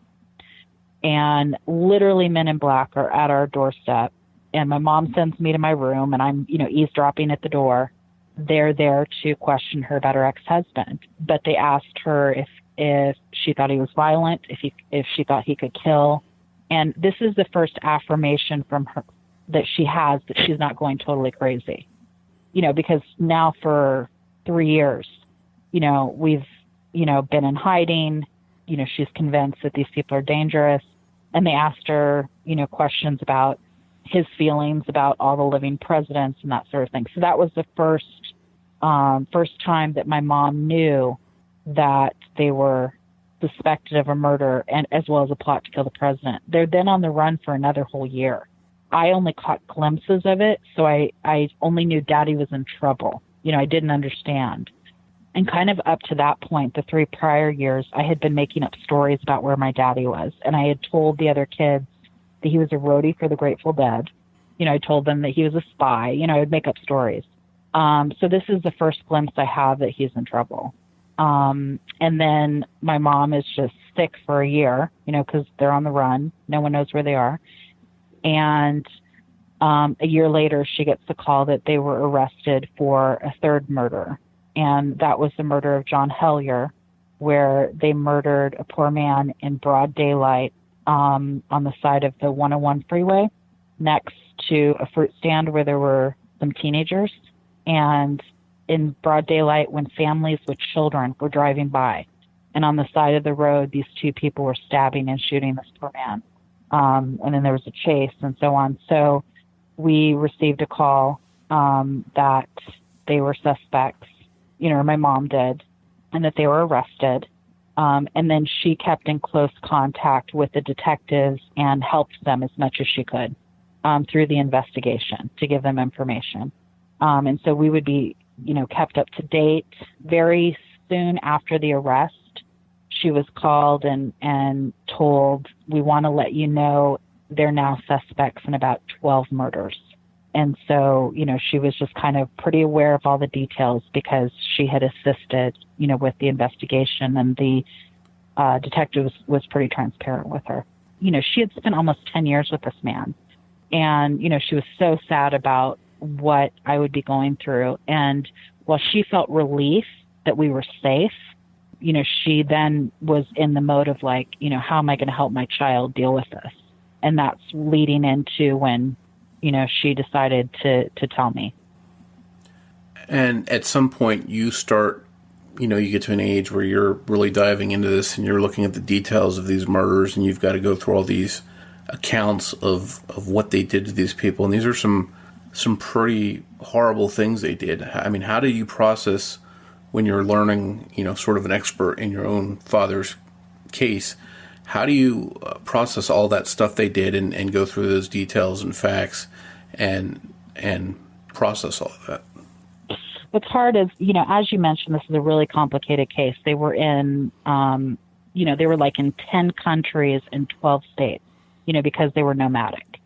And literally men in black are at our doorstep. And my mom sends me to my room, and I'm, eavesdropping at the door. They're there to question her about her ex-husband. But they asked her if she thought he was violent, if she thought he could kill. And this is the first affirmation from her that she has that she's not going totally crazy. Because now for 3 years, we've, been in hiding. She's convinced that these people are dangerous. And they asked her, questions about his feelings about all the living presidents and that sort of thing. So that was the first time that my mom knew that they were suspected of a murder and as well as a plot to kill the president. They're then on the run for another whole year. I only caught glimpses of it, so I only knew Daddy was in trouble. I didn't understand. And kind of up to that point, the 3 prior years, I had been making up stories about where my daddy was. And I had told the other kids that he was a roadie for the Grateful Dead. I told them that he was a spy. I'd make up stories. So this is the first glimpse I have that he's in trouble. And then my mom is just sick for a year, because they're on the run. No one knows where they are. And a year later, she gets the call that they were arrested for a third murder. And that was the murder of John Hellier, where they murdered a poor man in broad daylight on the side of the 101 freeway next to a fruit stand where there were some teenagers. And in broad daylight, when families with children were driving by, and on the side of the road, these 2 people were stabbing and shooting this poor man. And then there was a chase and so on. So we received a call that they were suspects, or my mom did, and that they were arrested. And then she kept in close contact with the detectives and helped them as much as she could through the investigation to give them information. And so we would be, kept up to date. Very soon after the arrest, she was called and told, we want to let you know they're now suspects in about 12 murders. And so, she was just kind of pretty aware of all the details because she had assisted, with the investigation, and the detective was pretty transparent with her. She had spent almost 10 years with this man. And, she was so sad about what I would be going through. And while she felt relief that we were safe, she then was in the mode of like, how am I going to help my child deal with this? And that's leading into when, she decided to tell me. And at some point you start, you get to an age where you're really diving into this and you're looking at the details of these murders, and you've got to go through all these accounts of what they did to these people. And these are some pretty horrible things they did. I mean, how do you process when you're learning, sort of an expert in your own father's case? How do you process all that stuff they did and go through those details and facts and process all of that? What's hard is, as you mentioned, this is a really complicated case. They were in, they were like in 10 countries in 12 states, because they were nomadic.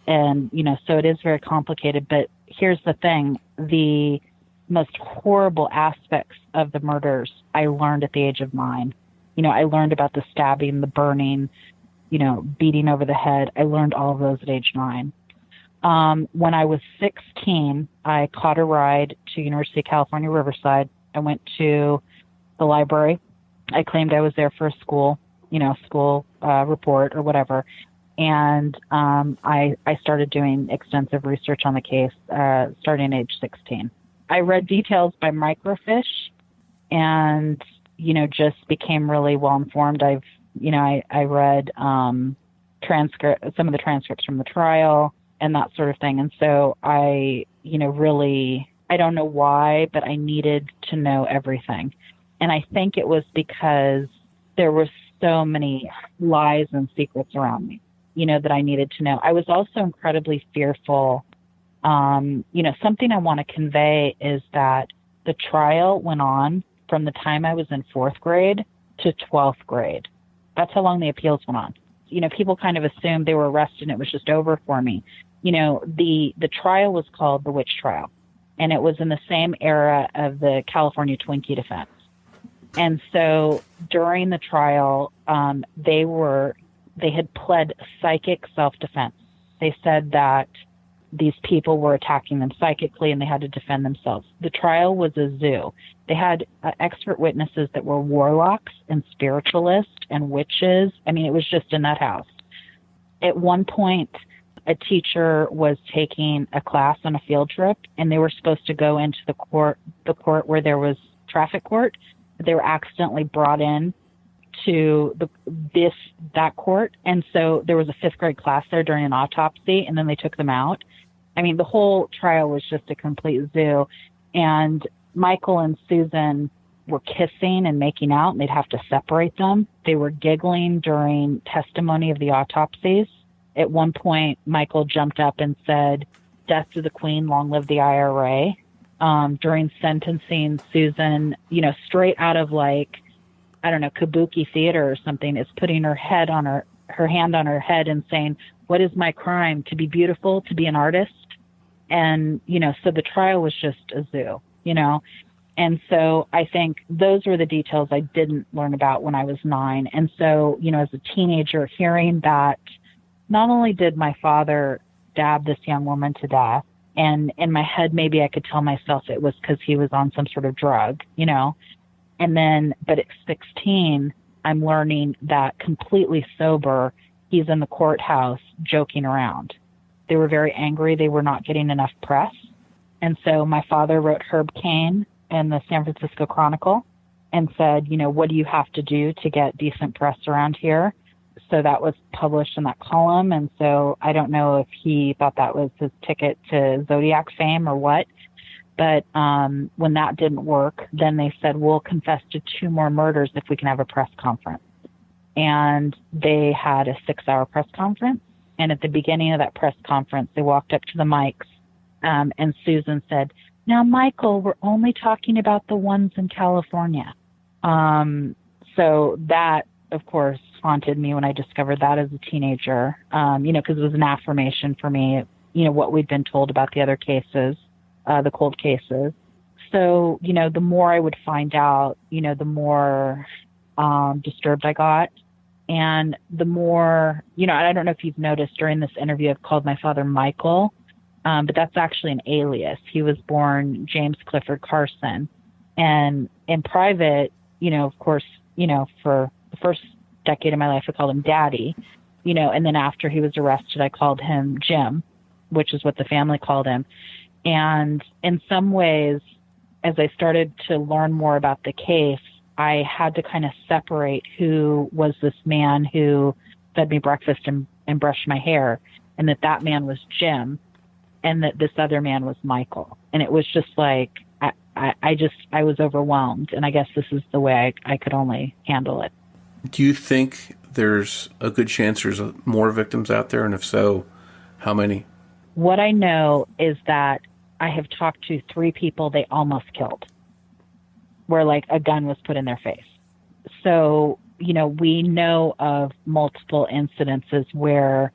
And, so it is very complicated. But here's the thing. The most horrible aspects of the murders I learned at the age of 9. I learned about the stabbing, the burning, beating over the head. I learned all of those at age 9. When I was 16, I caught a ride to University of California, Riverside. I went to the library. I claimed I was there for a school report or whatever. And I started doing extensive research on the case starting at age 16. I read details by microfiche and, just became really well informed. I read some of the transcripts from the trial and that sort of thing. And so I don't know why, but I needed to know everything. And I think it was because there were so many lies and secrets around me, that I needed to know. I was also incredibly fearful. Something I want to convey is that the trial went on from the time I was in 4th grade to 12th grade. That's how long the appeals went on. People kind of assumed they were arrested and it was just over for me. The trial was called the witch trial, and it was in the same era of the California Twinkie defense. And so during the trial, they had pled psychic self-defense. They said that these people were attacking them psychically and they had to defend themselves. The trial was a zoo. They had expert witnesses that were warlocks and spiritualists and witches. I mean, it was just in that house. At one point, a teacher was taking a class on a field trip, and they were supposed to go into the court where there was traffic court. They were accidentally brought in to that court. And so there was a 5th grade class there during an autopsy, and then they took them out. I mean, the whole trial was just a complete zoo. And Michael and Susan were kissing and making out, and they'd have to separate them. They were giggling during testimony of the autopsies. At one point, Michael jumped up and said, "Death to the Queen, long live the IRA." During sentencing, Susan, straight out of kabuki theater or something, is putting her hand on her head and saying, "What is my crime? To be beautiful, to be an artist?" And, so the trial was just a zoo, And so I think those were the details I didn't learn about when I was 9. And so, as a teenager, hearing that not only did my father stab this young woman to death, and in my head, maybe I could tell myself it was because he was on some sort of drug, And then, but at 16, I'm learning that completely sober, he's in the courthouse joking around. They were very angry. They were not getting enough press. And so my father wrote Herb Cain in the San Francisco Chronicle and said, what do you have to do to get decent press around here? so that was published in that column. And so I don't know if he thought that was his ticket to Zodiac fame or what. But when that didn't work, then they said, we'll confess to 2 more murders if we can have a press conference. And they had a 6-hour press conference. And at the beginning of that press conference, they walked up to the mics, and Susan said, "Now, Michael, we're only talking about the ones in California." So that, of course, haunted me when I discovered that as a teenager, because it was an affirmation for me, what we'd been told about the other cases, the cold cases. So, the more I would find out, the more disturbed I got. And the more, I don't know if you've noticed during this interview, I've called my father Michael, but that's actually an alias. He was born James Clifford Carson. And in private, of course, for the first decade of my life, I called him Daddy, and then after he was arrested, I called him Jim, which is what the family called him. And in some ways, as I started to learn more about the case, I had to kind of separate who was this man who fed me breakfast and brushed my hair, and that man was Jim, and that this other man was Michael. And it was just like, I was overwhelmed, and I guess this is the way I could only handle it. Do you think there's a good chance there's more victims out there? And if so, how many? What I know is that I have talked to 3 people they almost killed, where like a gun was put in their face. So, we know of multiple incidences where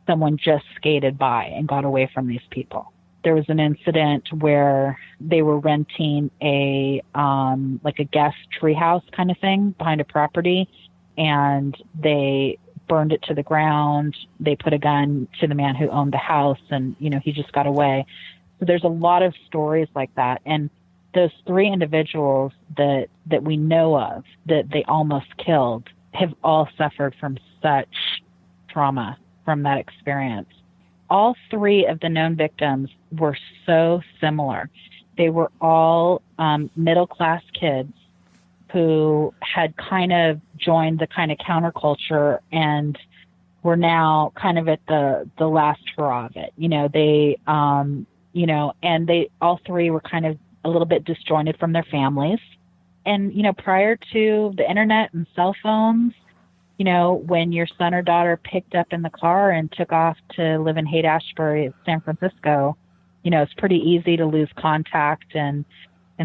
someone just skated by and got away from these people. There was an incident where they were renting a guest treehouse kind of thing behind a property, and they burned it to the ground. They put a gun to the man who owned the house, and, he just got away. So there's a lot of stories like that. And those 3 individuals that we know of that they almost killed have all suffered from such trauma from that experience. All 3 of the known victims were so similar. They were all middle-class kids who had kind of joined the kind of counterculture and were now kind of at the last hurrah of it. And they all 3 were kind of a little bit disjointed from their families. And, prior to the internet and cell phones, when your son or daughter picked up in the car and took off to live in Haight-Ashbury, San Francisco, it's pretty easy to lose contact and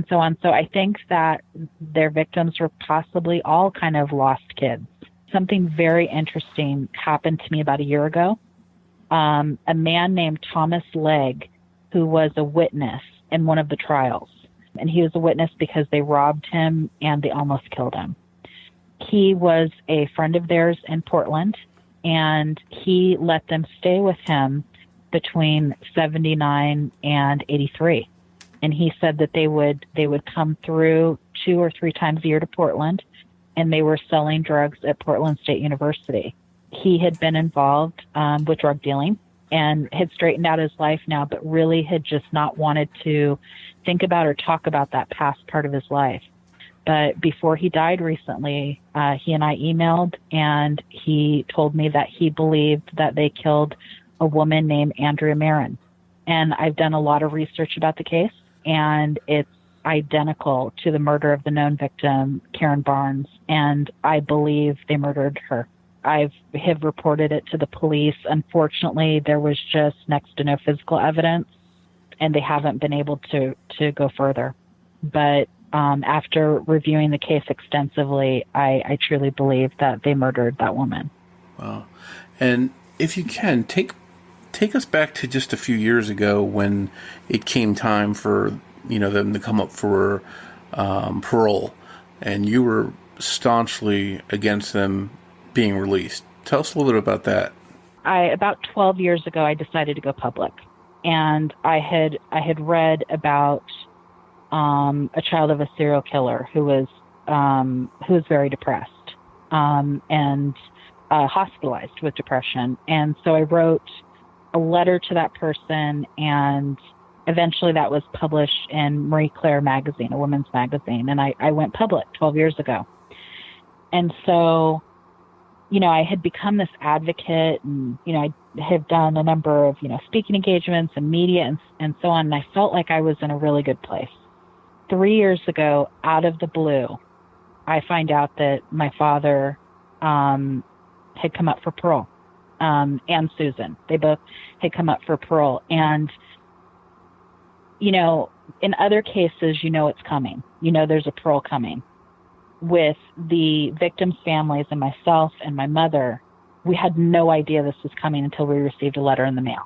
so on. So I think that their victims were possibly all kind of lost kids. Something very interesting happened to me about a year ago. A man named Thomas Legg, who was a witness in one of the trials. And he was a witness because they robbed him and they almost killed him. He was a friend of theirs in Portland, and he let them stay with him between 79 and 83. And he said that they would come through 2 or 3 times a year to Portland, and they were selling drugs at Portland State University. He had been involved with drug dealing and had straightened out his life now, but really had just not wanted to think about or talk about that past part of his life. But before he died recently, he and I emailed, and he told me that he believed that they killed a woman named Andrea Marin. And I've done a lot of research about the case, and it's identical to the murder of the known victim, Karen Barnes, and I believe they murdered her. I have reported it to the police. Unfortunately, there was just next to no physical evidence, and they haven't been able to go further. But after reviewing the case extensively, I truly believe that they murdered that woman. Wow. And if you can, take us back to just a few years ago when it came time for them to come up for parole, and you were staunchly against them being released. Tell us a little bit about that. About 12 years ago, I decided to go public, and I had read about a child of a serial killer who was very depressed and hospitalized with depression. And so I wrote a letter to that person, and eventually that was published in Marie Claire magazine, a women's magazine, and I went public 12 years ago. And so I had become this advocate, and, I have done a number of, speaking engagements and media and so on. And I felt like I was in a really good place. 3 years ago, out of the blue, I find out that my father had come up for parole, and Susan. They both had come up for parole. And, in other cases, it's coming. There's a parole coming. With the victims' families and myself and my mother, we had no idea this was coming until we received a letter in the mail.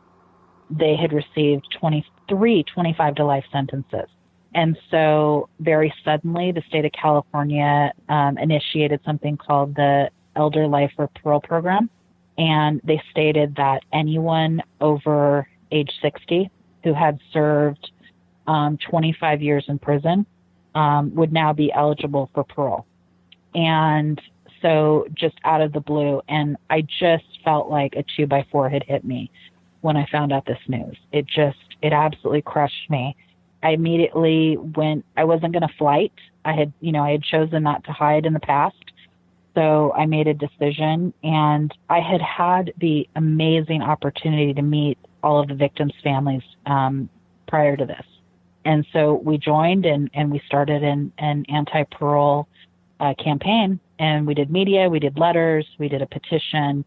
They had received 25 to life sentences. And so very suddenly, the state of California initiated something called the Elder Life or Parole Program. And they stated that anyone over age 60 who had served 25 years in prison would now be eligible for parole. And so just out of the blue, and I just felt like a 2x4 had hit me when I found out this news. It absolutely crushed me. I immediately I wasn't going to flight. I had chosen not to hide in the past. So I made a decision, and I had the amazing opportunity to meet all of the victims' families prior to this. And so we joined and we started an anti-parole campaign, and we did media, we did letters, we did a petition,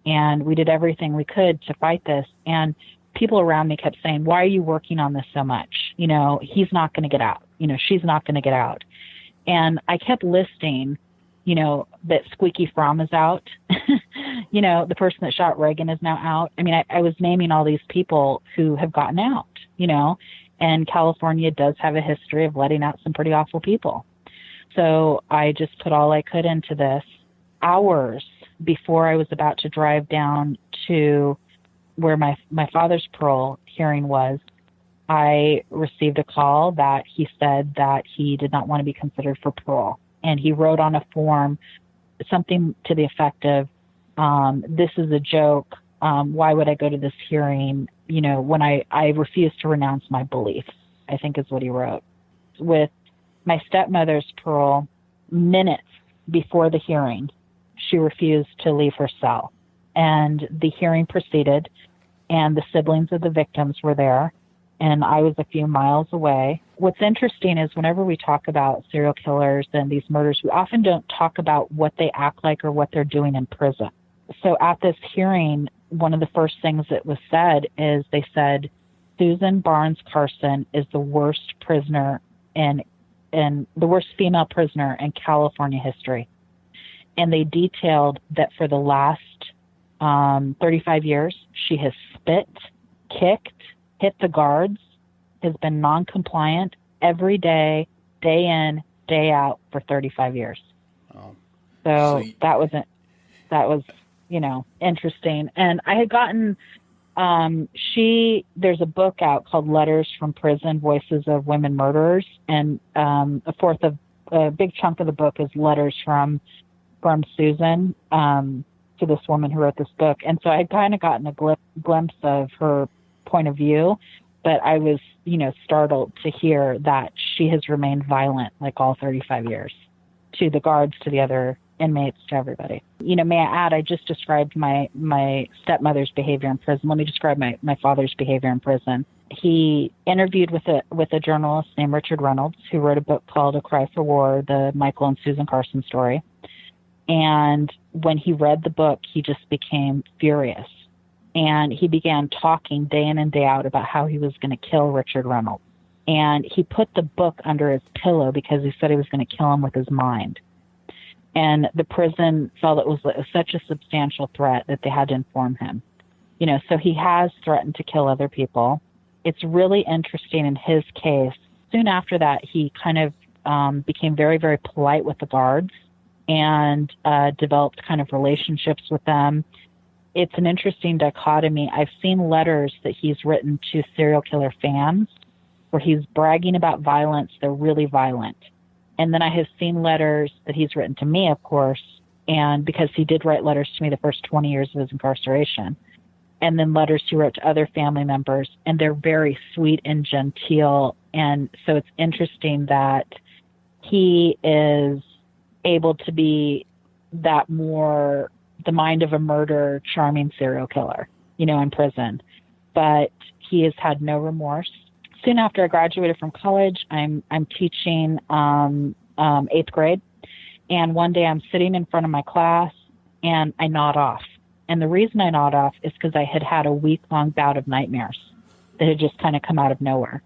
and we did everything we could to fight this. And people around me kept saying, why are you working on this so much? He's not going to get out. She's not going to get out. And I kept listing, that Squeaky Fromm is out. The person that shot Reagan is now out. I mean, I was naming all these people who have gotten out, and California does have a history of letting out some pretty awful people. So I just put all I could into this. Hours before I was about to drive down to where my father's parole hearing was, I received a call that he said that he did not want to be considered for parole. And he wrote on a form something to the effect of, this is a joke. Why would I go to this hearing, when I refuse to renounce my beliefs, I think is what he wrote. With my stepmother's parole, minutes before the hearing, she refused to leave her cell. And the hearing proceeded, and the siblings of the victims were there, and I was a few miles away. What's interesting is whenever we talk about serial killers and these murders, we often don't talk about what they act like or what they're doing in prison. So at this hearing, one of the first things that was said is they said, Susan Barnes Carson is the worst prisoner and the worst female prisoner in California history. And they detailed that for the last 35 years, she has spit, kicked, hit the guards, has been non-compliant every day, day in, day out for 35 years. So that was interesting. And I had gotten, there's a book out called Letters from Prison, Voices of Women Murderers. And a big chunk of the book is letters from Susan to this woman who wrote this book. And so I had kind of gotten a glimpse of her point of view, but I was, startled to hear that she has remained violent like all 35 years to the guards, to the other inmates, to everybody. May I add, I just described my stepmother's behavior in prison. Let me describe my father's behavior in prison. He interviewed with a journalist named Richard Reynolds, who wrote a book called A Cry for War, the Michael and Susan Carson story. And when he read the book, he just became furious. And he began talking day in and day out about how he was going to kill Richard Reynolds. And he put the book under his pillow because he said he was going to kill him with his mind. And the prison felt it was such a substantial threat that they had to inform him. So he has threatened to kill other people. It's really interesting in his case. Soon after that, he kind of became very, very polite with the guards and developed kind of relationships with them. It's an interesting dichotomy. I've seen letters that he's written to serial killer fans where he's bragging about violence. They're really violent. And then I have seen letters that he's written to me, of course, and because he did write letters to me the first 20 years of his incarceration, and then letters he wrote to other family members, and they're very sweet and genteel. And so it's interesting that he is able to be that more the mind of a murderer, charming serial killer, in prison. But he has had no remorse. Soon after I graduated from college, I'm teaching 8th grade. And one day I'm sitting in front of my class and I nod off. And the reason I nod off is because I had had a week-long bout of nightmares that had just kind of come out of nowhere.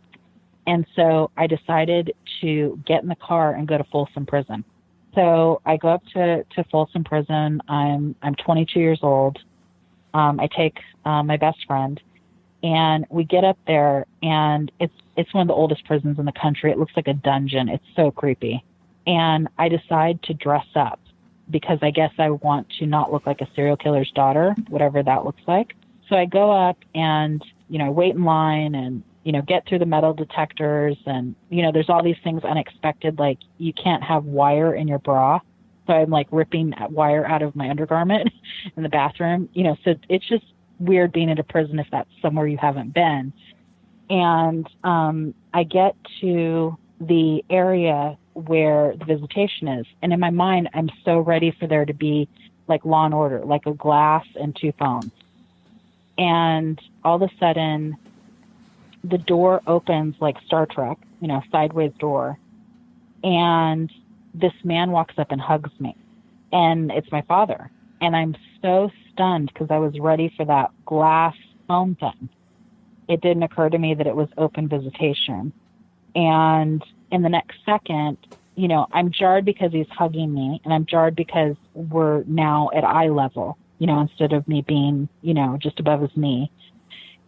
And so I decided to get in the car and go to Folsom Prison. So I go up to Folsom Prison. I'm 22 years old. I take my best friend, and we get up there, and it's one of the oldest prisons in the country. It looks like a dungeon. It's so creepy. And I decide to dress up because I guess I want to not look like a serial killer's daughter, whatever that looks like. So I go up and, wait in line and, get through the metal detectors. And, there's all these things unexpected, like you can't have wire in your bra. So I'm like ripping wire out of my undergarment in the bathroom, so it's just weird being in a prison if that's somewhere you haven't been. And I get to the area where the visitation is. And in my mind, I'm so ready for there to be like Law and Order, like a glass and 2 phones. And all of a sudden, the door opens like Star Trek, sideways door. And this man walks up and hugs me. And it's my father. And I'm so stunned because I was ready for that glass phone thing. It didn't occur to me that it was open visitation. And in the next second, I'm jarred because he's hugging me, and I'm jarred because we're now at eye level, instead of me being, just above his knee.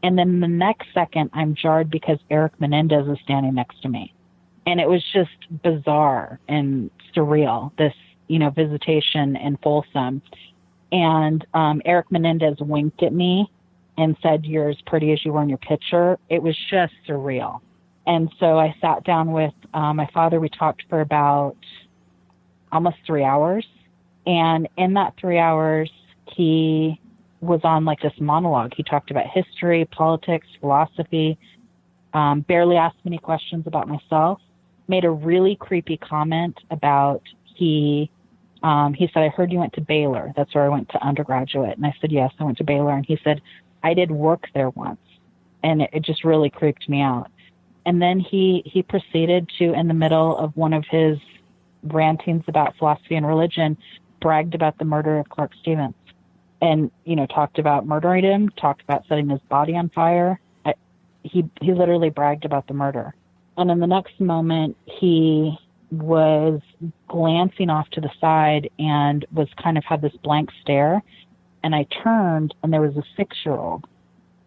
And then the next second, I'm jarred because Eric Menendez is standing next to me. And it was just bizarre and surreal, this, visitation in Folsom. And Eric Menendez winked at me and said, "You're as pretty as you were in your picture." It was just surreal. And so I sat down with my father. We talked for about almost 3 hours. And in that 3 hours, he was on like this monologue. He talked about history, politics, philosophy, barely asked me any questions about myself, made a really creepy comment about he said, "I heard you went to Baylor. That's where I went to undergraduate." And I said, "Yes, I went to Baylor." And he said, "I did work there once." And it just really creeped me out. And then he proceeded to, in the middle of one of his rantings about philosophy and religion, bragged about the murder of Clark Stevens and, talked about murdering him, talked about setting his body on fire. He literally bragged about the murder. And in the next moment, he was glancing off to the side and was kind of had this blank stare. And I turned, and there was a 6-year-old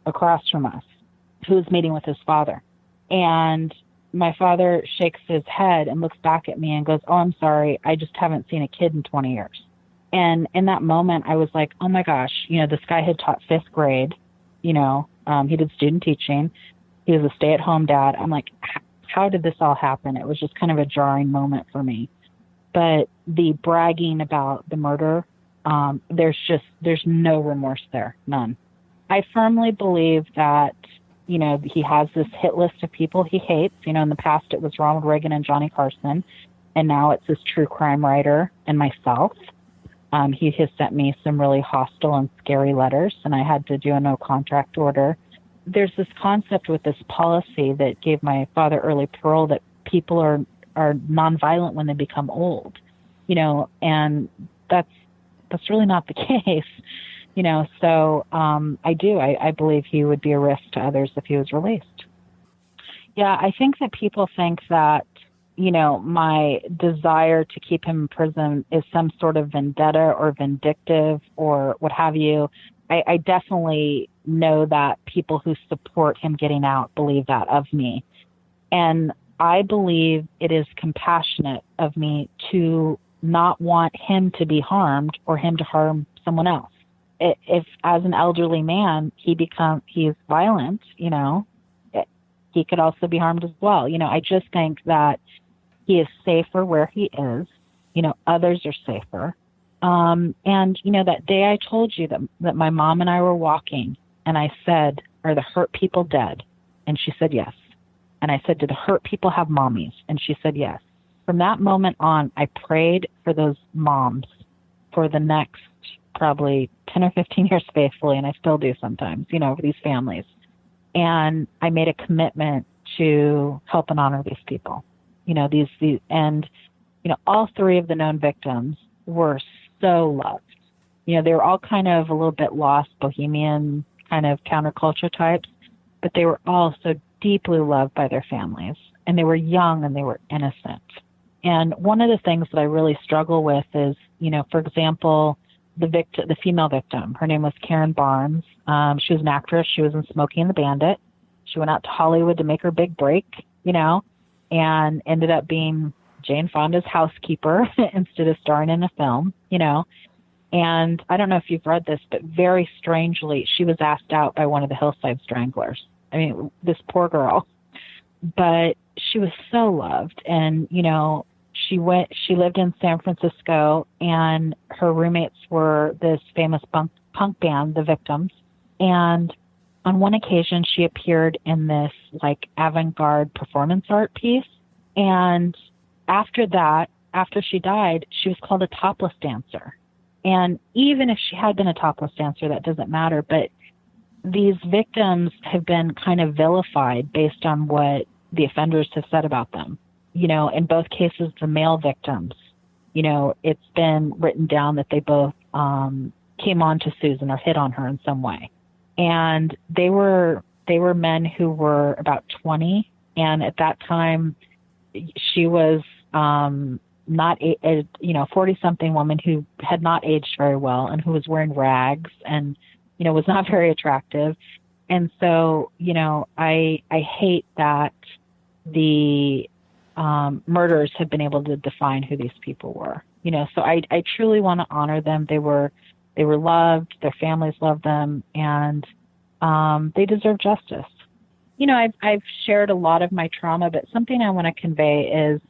across from us who was meeting with his father. And my father shakes his head and looks back at me and goes, "Oh, I'm sorry. I just haven't seen a kid in 20 years. And in that moment, I was like, oh my gosh, this guy had taught 5th grade, he did student teaching. He was a stay-at-home dad. I'm like, how did this all happen? It was just kind of a jarring moment for me. But the bragging about the murder, there's no remorse there, none. I firmly believe that, he has this hit list of people he hates. In the past it was Ronald Reagan and Johnny Carson, and now it's this true crime writer and myself. He has sent me some really hostile and scary letters, and I had to do a no contract order. There's this concept with this policy that gave my father early parole that people are nonviolent when they become old, and that's really not the case. So I believe he would be a risk to others if he was released. Yeah, I think that people think that, my desire to keep him in prison is some sort of vendetta or vindictive or what have you. I definitely know that people who support him getting out believe that of me. And I believe it is compassionate of me to not want him to be harmed or him to harm someone else. If as an elderly man, he's violent, he could also be harmed as well. I just think that he is safer where he is. Others are safer. And, that day I told you that my mom and I were walking, and I said, "Are the hurt people dead?" And she said, "Yes." And I said, "Do the hurt people have mommies?" And she said, "Yes." From that moment on, I prayed for those moms for the next probably 10 or 15 years faithfully, and I still do sometimes, for these families. And I made a commitment to help and honor these people. All three of the known victims were so loved. They were all kind of a little bit lost, bohemian kind of counterculture types, but they were all so deeply loved by their families. And they were young and they were innocent. And one of the things that I really struggle with is, for example, the female victim, her name was Karen Barnes. She was an actress. She was in Smokey and the Bandit. She went out to Hollywood to make her big break, and ended up being Jane Fonda's housekeeper instead of starring in a film, And I don't know if you've read this, but very strangely, she was asked out by one of the Hillside Stranglers. I mean, this poor girl. But she was so loved. And, she lived in San Francisco, and her roommates were this famous punk band, The Victims. And on one occasion, she appeared in this avant-garde performance art piece. And after she died, she was called a topless dancer. And even if she had been a topless dancer, that doesn't matter. But these victims have been kind of vilified based on what the offenders have said about them. In both cases, the male victims, it's been written down that they both came on to Susan or hit on her in some way. And they were men who were about 20. And at that time, she was not a 40-something woman who had not aged very well and who was wearing rags and, was not very attractive. And so, I hate that the murderers have been able to define who these people were. So I truly want to honor them. They were loved, their families loved them, and they deserve justice. I've shared a lot of my trauma, but something I want to convey is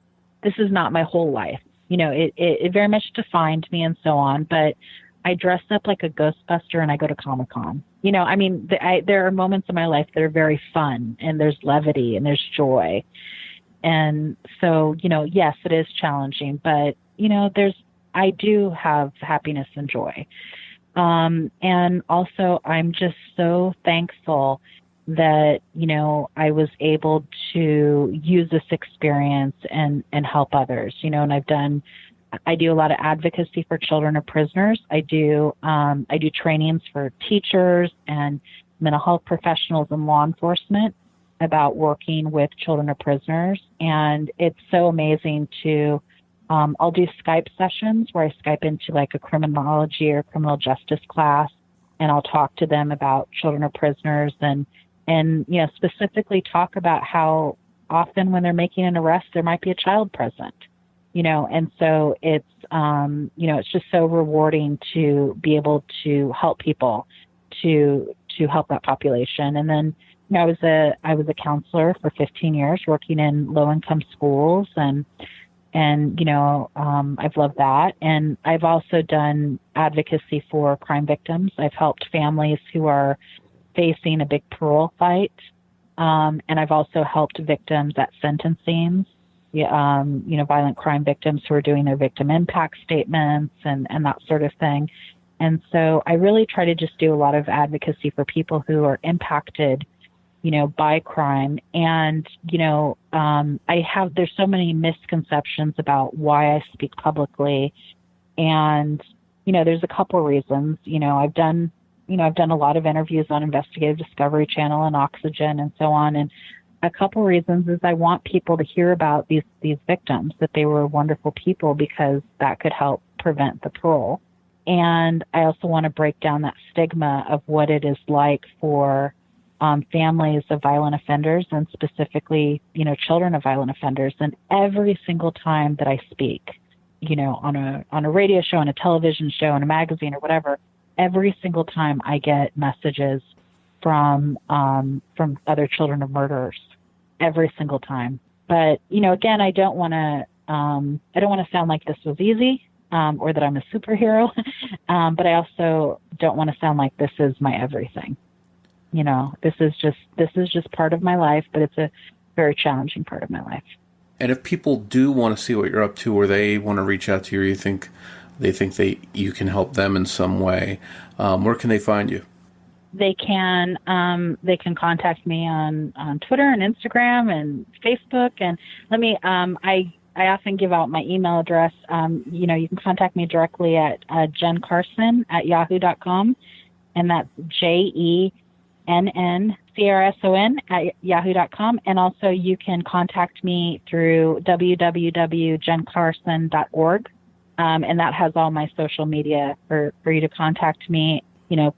this is not my whole life. It very much defined me and so on, but I dress up like a Ghostbuster and I go to Comic-Con. There are moments in my life that are very fun, and there's levity and there's joy. And so, yes, it is challenging, but, I do have happiness and joy. And also I'm just so thankful that, I was able to use this experience and help others, and I do a lot of advocacy for children of prisoners. I do trainings for teachers and mental health professionals and law enforcement about working with children of prisoners. And it's so amazing to, I'll do Skype sessions where I Skype into a criminology or criminal justice class, and I'll talk to them about children of prisoners and specifically talk about how often when they're making an arrest, there might be a child present, and so it's, it's just so rewarding to be able to help people to help that population. And then, I was a counselor for 15 years working in low income schools, and I've loved that. And I've also done advocacy for crime victims. I've helped families who are facing a big parole fight. And I've also helped victims at sentencing, violent crime victims who are doing their victim impact statements and that sort of thing. And so I really try to just do a lot of advocacy for people who are impacted, by crime. And, there's so many misconceptions about why I speak publicly. And, there's a couple reasons. I've done a lot of interviews on Investigative Discovery Channel and Oxygen and so on. And a couple reasons is I want people to hear about these victims, that they were wonderful people, because that could help prevent the parole. And I also want to break down that stigma of what it is like for families of violent offenders, and specifically, children of violent offenders. And every single time that I speak, on a radio show, on a television show, on a magazine or whatever, every single time I get messages from other children of murderers, every single time. But, again, I don't want to sound like this was easy, or that I'm a superhero. But I also don't want to sound like this is my everything. This is just part of my life, but it's a very challenging part of my life. And if people do want to see what you're up to, or they want to reach out to you, or you think they think you can help them in some way, where can they find you? They can contact me on Twitter and Instagram and Facebook. And I often give out my email address. You can contact me directly at jencarson@yahoo.com, and that's JENNCRSON@yahoo.com. And also you can contact me through www.jencarson.org, and that has all my social media for you to contact me.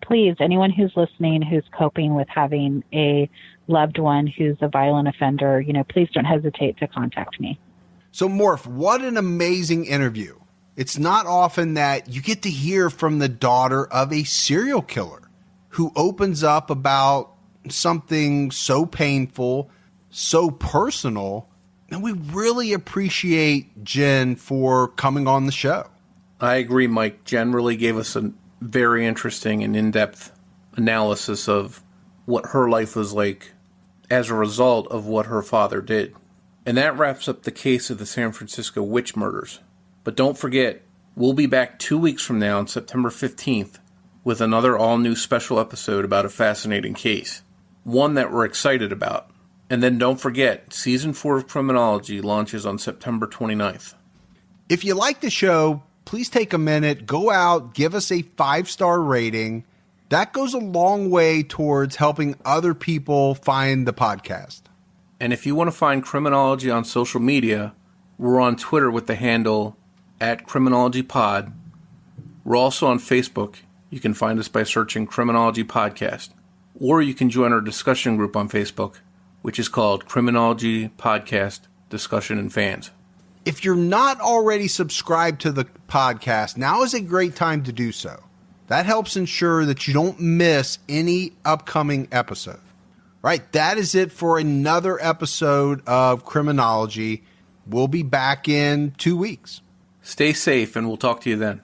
Please, anyone who's listening who's coping with having a loved one who's a violent offender, please don't hesitate to contact me. So, Morph, what an amazing interview. It's not often that you get to hear from the daughter of a serial killer who opens up about something so painful, so personal, and we really appreciate Jen for coming on the show. I agree, Mike. Jen really gave us a very interesting and in-depth analysis of what her life was like as a result of what her father did. And that wraps up the case of the San Francisco witch murders. But don't forget, we'll be back 2 weeks from now on September 15th with another all-new special episode about a fascinating case, one that we're excited about. And then don't forget, Season 4 of Criminology launches on September 29th. If you like the show, please take a minute, go out, give us a 5-star rating. That goes a long way towards helping other people find the podcast. And if you want to find Criminology on social media, we're on Twitter with the handle @CriminologyPod. We're also on Facebook. You can find us by searching Criminology Podcast. Or you can join our discussion group on Facebook, which is called Criminology Podcast Discussion and Fans. If you're not already subscribed to the podcast, now is a great time to do so. That helps ensure that you don't miss any upcoming episode. Right, that is it for another episode of Criminology. We'll be back in 2 weeks. Stay safe, and we'll talk to you then.